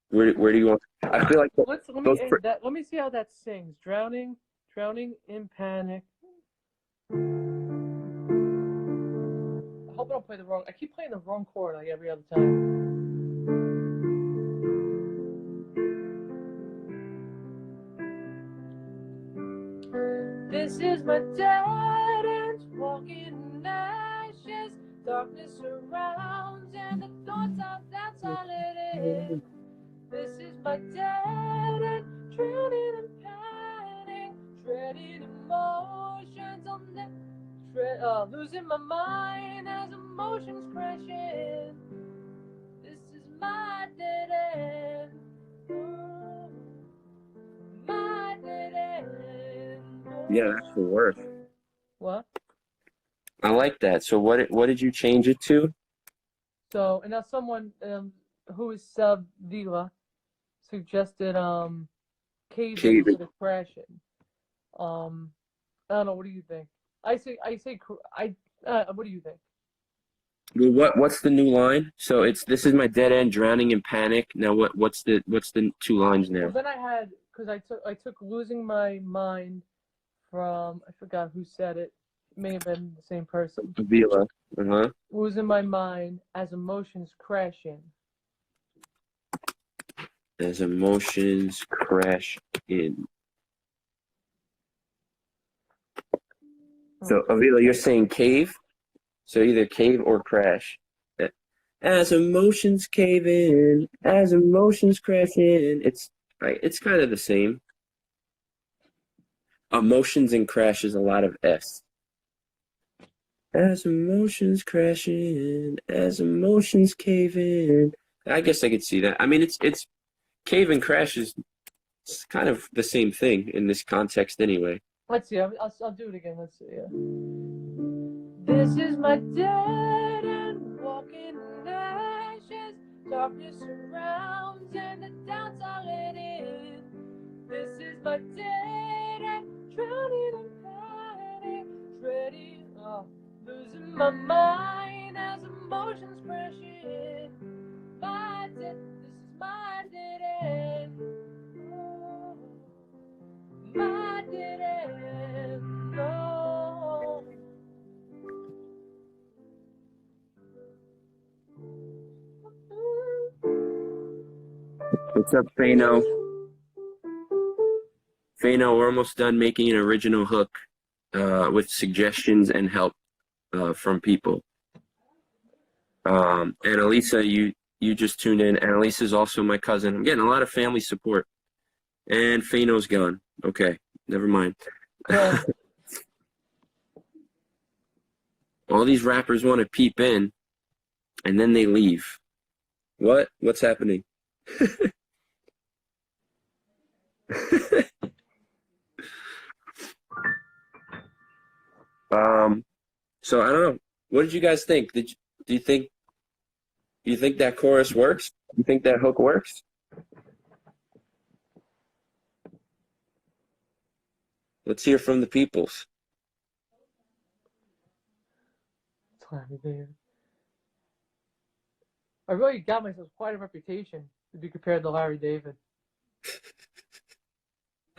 Where do you want? I feel like Let me see how that sings. Drowning in panic. I hope I don't play the wrong. I keep playing the wrong chord like every other time. This is my dead end, walking in ashes. Darkness surrounds and the thoughts of that's all it is. This is my dead end, drowning in panic, treading emotions on the losing my mind as emotions crash in. This is my dead end. Oh, my dead end. Oh. Yeah, that's the worst. What? I like that. So what did you change it to? So, and now someone who is Vila suggested Cave Cave instead of crashing. I don't know. What do you think? I say what do you think? Well, what's the new line? So this is my dead end, drowning in panic. Now what's the 2 lines now? Well, then because I took losing my mind from, I forgot who said it. It may have been the same person. Avila. Uh-huh. Losing my mind as emotions crash in. As emotions crash in. So Avila, you're saying cave? So either cave or crash. As emotions cave in, as emotions crash in. It's kind of the same. Emotions and crash is a lot of S. As emotions crash in, as emotions cave in. I guess I could see that. I mean, it's cave and crash is kind of the same thing in this context anyway. Let's see. I'll do it again. Let's see. Yeah. This is my dead end, walking in ashes. Darkness surrounds and the doubts are let in. This is my dead end, drowning in panic, dreading, losing my mind as emotions crash in. This is my dead end. Oh, my dead end. No. What's up, Fano? Fano, we're almost done making an original hook with suggestions and help from people. Annalisa, you just tuned in. Annalisa is also my cousin. I'm getting a lot of family support. And Fano's gone. Okay, never mind. Yeah. All these rappers want to peep in, and then they leave. What's happening? So I don't know. What did you guys think? Do you think that chorus works? Do you think that hook works? Let's hear from the peoples. It's Larry David. I really got myself quite a reputation to be compared to Larry David.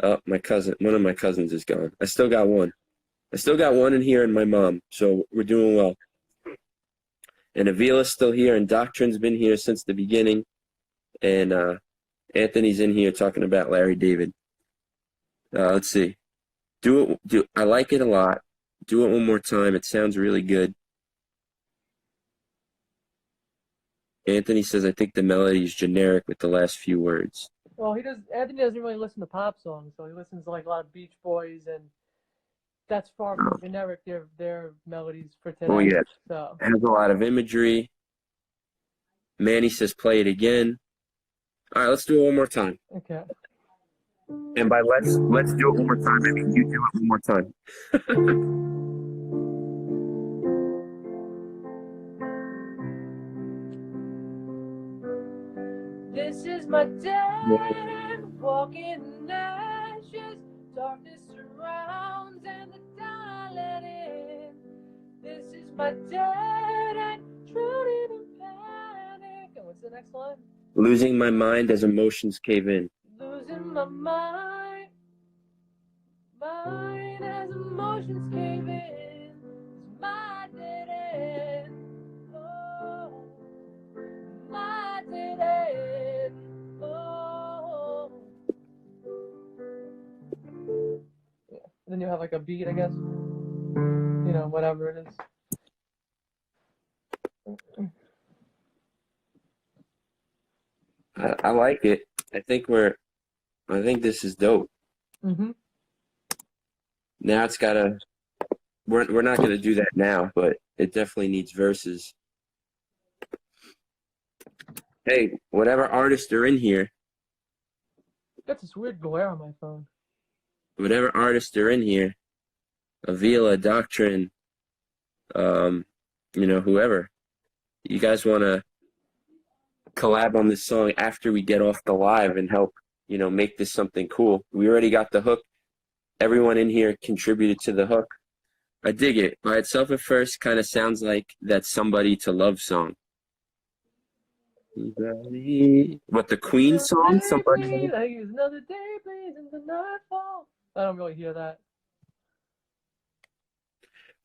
Oh, one of my cousins is gone. I still got one. I still got one in here and my mom, so we're doing well. And Avila's still here, and Doctrine's been here since the beginning. And Anthony's in here talking about Larry David. Let's see. I like it a lot. Do it one more time. It sounds really good. Anthony says, I think the melody is generic with the last few words. Well, Anthony doesn't really listen to pop songs, so he listens to like a lot of Beach Boys, and that's far from generic. Their melodies for today. Oh yeah, so. It has a lot of imagery. Manny says, play it again. All right, let's do it one more time. Okay. And by let's do it one more time, I mean you do it one more time. This is my dead end, walking in ashes, darkness surrounds and the dawn I let in. This is my dead end, drowning in panic. And what's the next line? Losing my mind as emotions cave in. Losing my mind as emotions cave in. It's my dead end. Oh, my dead end. Oh. Yeah. Then you have like a beat, I guess. You know, whatever it is. I like it. I think this is dope. Mm-hmm. Now it's gotta. We're not gonna do that now, but it definitely needs verses. Hey, whatever artists are in here, Got this weird glare on my phone. whatever artists are in here, Avila, Doctrine, whoever. You guys want to collab on this song after we get off the live and help, make this something cool. We already got the hook. Everyone in here contributed to the hook. I dig it. By itself at first kind of sounds like that Somebody to Love song. What, the Queen song? Somebody. Like it's another day, please, into nightfall. I don't really hear that.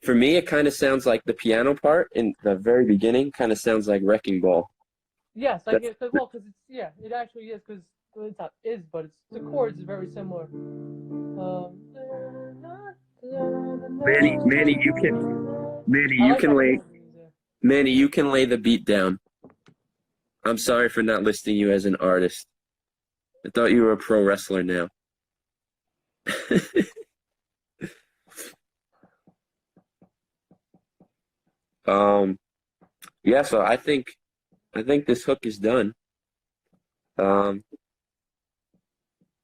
For me, it kind of sounds like the piano part in the very beginning kind of sounds like Wrecking Ball. Yes, I get because it actually is because it's not is, but the chords is very similar. Manny, you can lay the beat down. I'm sorry for not listing you as an artist. I thought you were a pro wrestler now. Yeah, so I think this hook is done.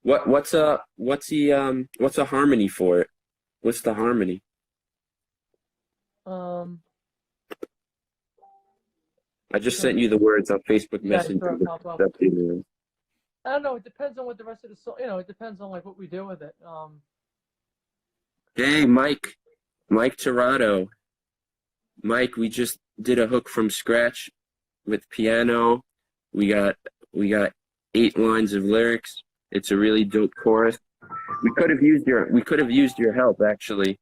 What's a harmony for it? What's the harmony? I just sent you the words on Facebook Messenger. I don't know. It depends on what the rest of the song. It depends on like what we do with it. Hey, Mike Tirado. Mike, we just did a hook from scratch with piano. We got 8 lines of lyrics. It's a really dope chorus. We could have used your help actually,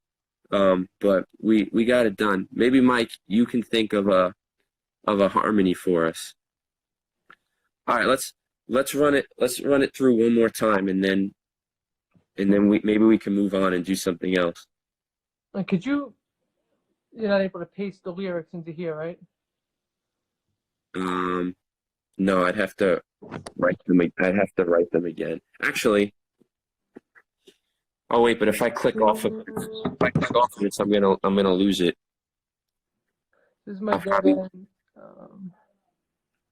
but we got it done. Maybe Mike, you can think of a harmony for us. All right, let's run it through one more time, and then we can move on and do something else. Could you're not able to paste the lyrics into here, right? No, I'd have to write them again. Actually, oh wait, but if I click off of this, I'm gonna lose it. This is my dead end.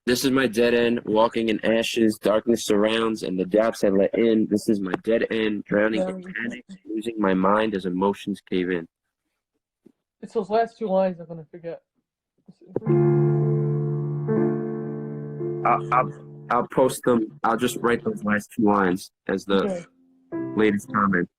This is my dead end, walking in ashes, darkness surrounds, and the doubts I let in. This is my dead end, drowning in panic, losing my mind as emotions cave in. It's those last two lines I'm gonna forget. I'll post them. I'll just write those last two lines as the Okay. latest comment.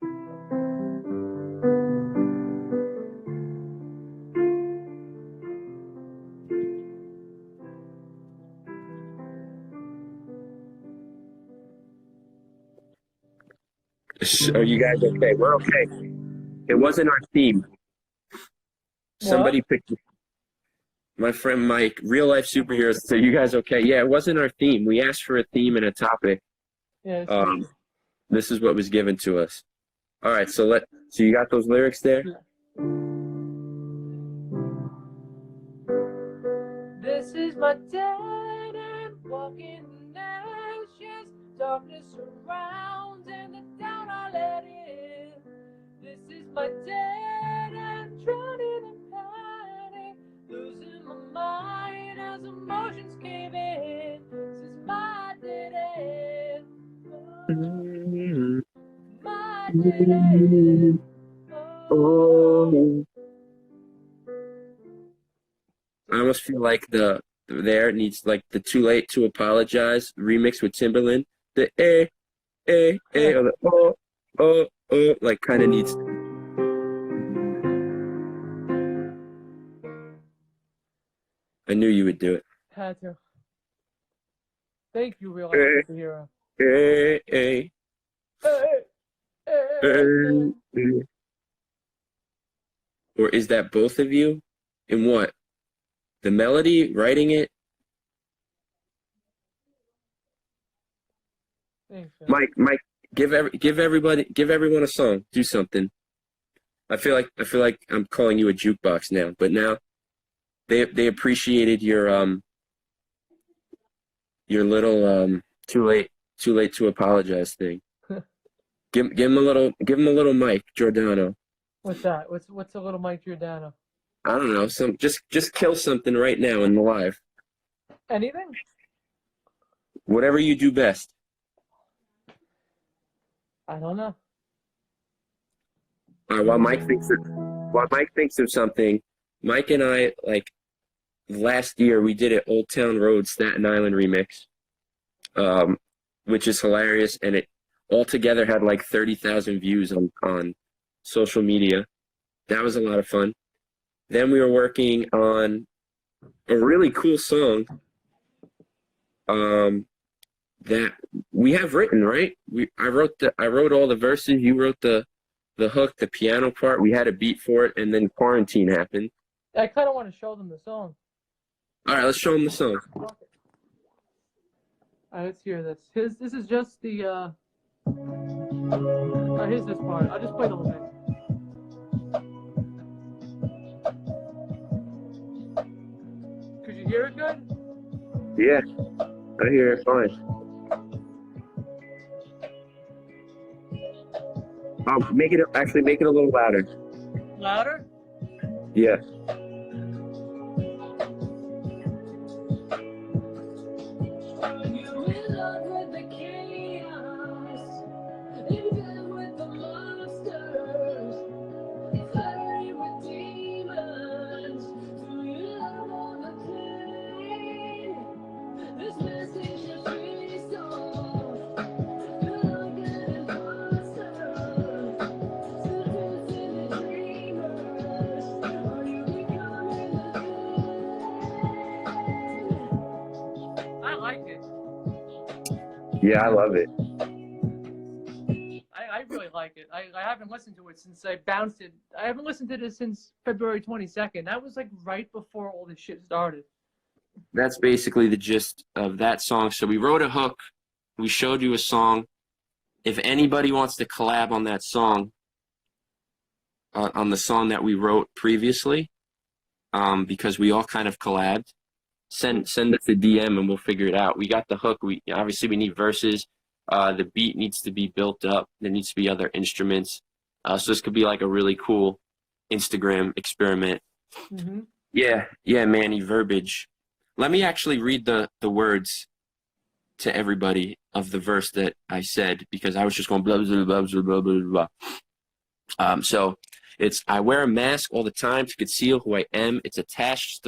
Are you guys okay? We're okay. It wasn't our theme. Somebody picked it. My friend Mike, real life superheroes. So you guys okay? Yeah, it wasn't our theme. We asked for a theme and a topic. Yeah. It's This is what was given to us. All right, so you got those lyrics there? Yeah. This is my dead end, walking in ashes, darkness surrounds, and the doubt I let in. This is my dead end, drowning in panic, losing my mind as emotions came in. This is my dead end, my dead end. Oh. I almost feel like there needs like the Too Late to Apologize remix with Timberland. The or the oh, like kind of needs. I knew you would do it. Had to. Thank you, real life superhero. Hey. Hey, hey. Or is that both of you? In what? The melody, writing it? Thanks, Mike, give everyone a song. Do something. I feel like I'm calling you a jukebox now, but now they appreciated your little too late to apologize thing. give him a little Mike Giordano. What's that? What's a little Mike Giordano? I don't know. Just kill something right now in the live. Anything? Whatever you do best. I don't know. All right, while Mike thinks of something, Mike and I, like last year, we did an Old Town Road Staten Island remix, which is hilarious, and it altogether had like 30,000 views on social media. That was a lot of fun. Then we were working on a really cool song that we have written, right? I wrote all the verses, you wrote the hook, the piano part. We had a beat for it, and then quarantine happened. I kind of want to show them the song. All right, let's show them the song. All right, let's hear this. This is just the here's this part. I'll just play the whole thing. Could you hear it good? Yeah, I hear it fine. Make it a little louder. Louder? Yeah. Yeah, I love it. I really like it. I haven't listened to it since I bounced it. I haven't listened to this since February 22nd. That was like right before all this shit started. That's basically the gist of that song. So we wrote a hook. We showed you a song. If anybody wants to collab on that song, on the song that we wrote previously, because we all kind of collabed, send us a DM and we'll figure it out. We got the hook. We need verses. The beat needs to be built up. There needs to be other instruments. So this could be like a really cool Instagram experiment. Mm-hmm. Yeah, Manny, verbiage. Let me actually read the words to everybody of the verse that I said, because I was just going blah, blah, blah, blah, blah, blah, blah. So I wear a mask all the time to conceal who I am. It's a task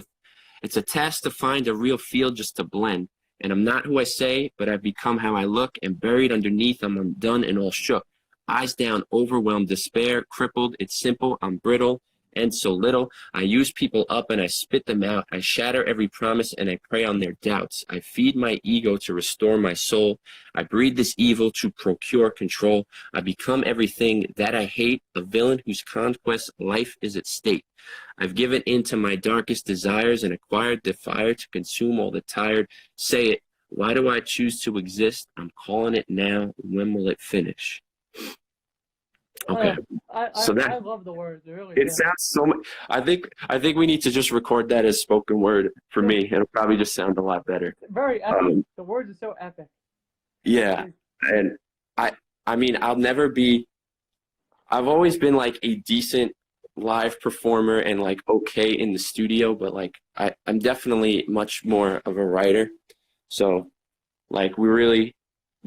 to find a real feel just to blend. And I'm not who I say, but I've become how I look, and buried underneath I'm undone and all shook. Eyes down, overwhelmed, despair, crippled. It's simple, I'm brittle, and so little. I use people up and I spit them out. I shatter every promise and I prey on their doubts. I feed my ego to restore my soul. I breed this evil to procure control. I become everything that I hate, a villain whose conquest life is at stake. I've given in to my darkest desires and acquired the fire to consume all the tired. Say it, why do I choose to exist? I'm calling it now. When will it finish? Okay. I love the words. Really, It sounds so much. I think we need to just record that as spoken word for me. It'll probably just sound a lot better. Very epic. The words are so epic. Yeah, and I mean, I've always been like a decent live performer and like okay in the studio, but like I'm definitely much more of a writer. So like we'll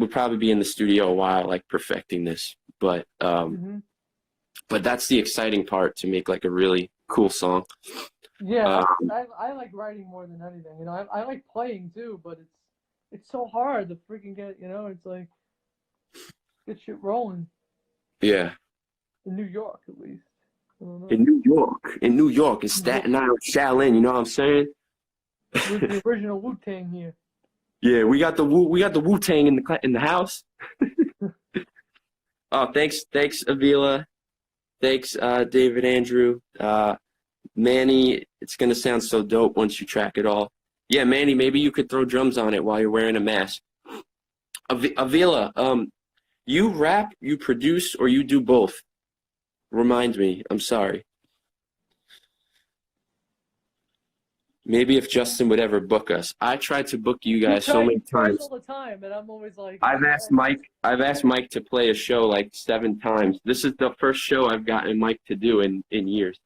probably be in the studio a while, like perfecting this. But but that's the exciting part, to make like a really cool song. Yeah, I like writing more than anything. You know, I like playing too, but it's so hard to freaking get. You know, it's like get shit rolling. Yeah. In New York, at least. In New York, in Staten Island, Shaolin. You know what I'm saying? With the original Wu-Tang here. Yeah, we got the Wu-Tang in the house. Oh, thanks, Avila. Thanks, David Andrew. Manny, it's gonna sound so dope once you track it all. Yeah, Manny, maybe you could throw drums on it while you're wearing a mask. Avila, you rap, you produce, or you do both? Remind me. I'm sorry. Maybe if Justin would ever book us. I tried to book you guys so many times. All the time, and I'm always like. I've asked Mike to play a show like 7 times. This is the first show I've gotten Mike to do in years.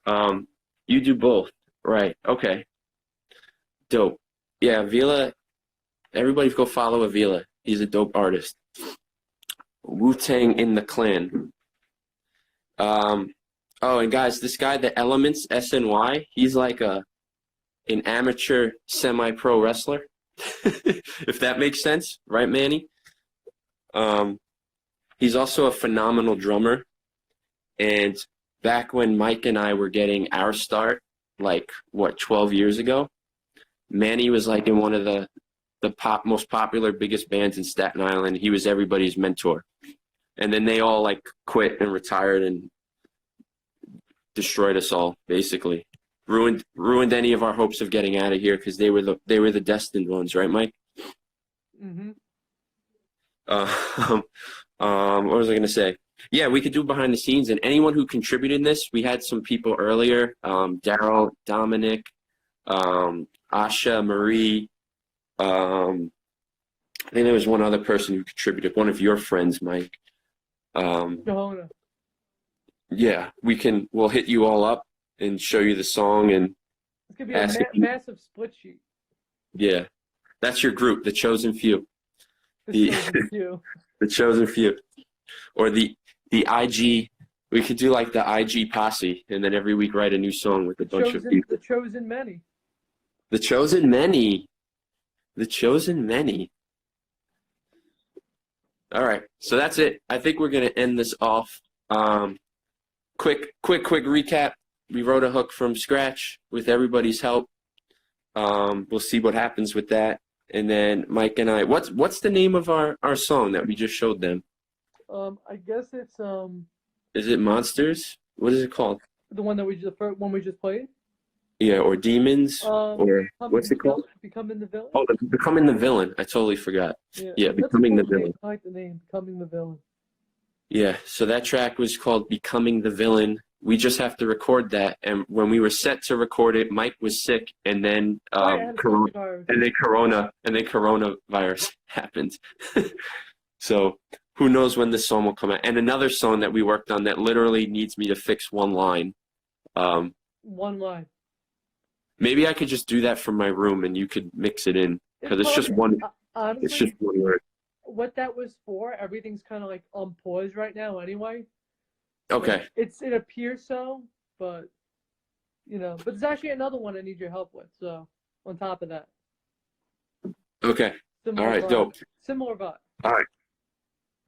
You do both, right? Okay. Dope. Yeah, Avila. Everybody go follow Avila. He's a dope artist. Wu-Tang in the Clan. Oh, and guys, this guy, The Elements, SNY, he's like an amateur semi-pro wrestler, if that makes sense, right, Manny? He's also a phenomenal drummer. And back when Mike and I were getting our start, like, 12 years ago, Manny was like in one of the most popular, biggest bands in Staten Island. He was everybody's mentor. And then they all like quit and retired and destroyed us all, basically. Ruined any of our hopes of getting out of here, because they were the destined ones, right, Mike? Mm-hmm. What was I gonna say? Yeah, we could do behind the scenes, and anyone who contributed in this, we had some people earlier, Daryl, Dominic, Asha, Marie. I think there was one other person who contributed, one of your friends, Mike. Johanna. Yeah, we'll hit you all up and show you the song, and it's gonna be a massive split sheet. Yeah, that's your group, the chosen few. The chosen few. The chosen few, or the IG. We could do like the IG posse, and then every week write a new song with a bunch of people. The chosen many. The chosen many. The chosen many. All right, so that's it. I think we're gonna end this off. Quick recap. We wrote a hook from scratch with everybody's help. We'll see what happens with that. And then Mike and I, what's the name of our song that we just showed them? I guess it's Is it Monsters? What is it called? The one that we just played? Yeah, or Demons, or what's it called? Becoming the Villain. Oh, Becoming the Villain. I totally forgot. Yeah, Becoming the Villain. I like the name, Becoming the Villain. Yeah, so that track was called Becoming the Villain. We just have to record that, and when we were set to record it, Mike was sick, and then coronavirus happened. So who knows when this song will come out? And another song that we worked on that literally needs me to fix one line. One line. Maybe I could just do that from my room, and you could mix it in, because it's just one. Honestly, it's just one word. What that was for, everything's kind of like on pause right now anyway. Okay. It appears so, but but there's actually another one I need your help with. So on top of that, Okay. similar All right. vibe. Dope. Similar vibe. All right.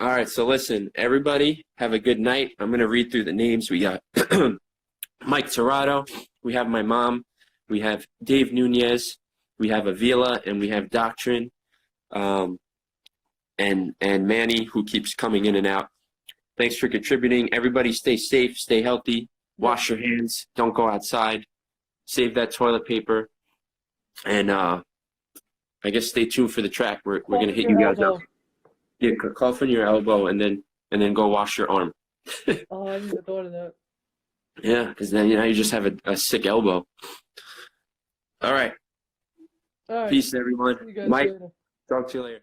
All right. So listen, everybody, have a good night. I'm gonna read through the names. We got Mike Torado. We have my mom. We have Dave Nunez. We have Avila, and we have Doctrine. And Manny, who keeps coming in and out. Thanks for contributing. Everybody stay safe, stay healthy, wash your hands, don't go outside, save that toilet paper, and I guess stay tuned for the track. We're gonna hit you guys up. Yeah, cough in your elbow and then go wash your arm. Oh, I didn't even thought of that. Yeah, because then you just have a sick elbow. All right. All right. Peace, everyone. See you guys Mike, later. talk to you later.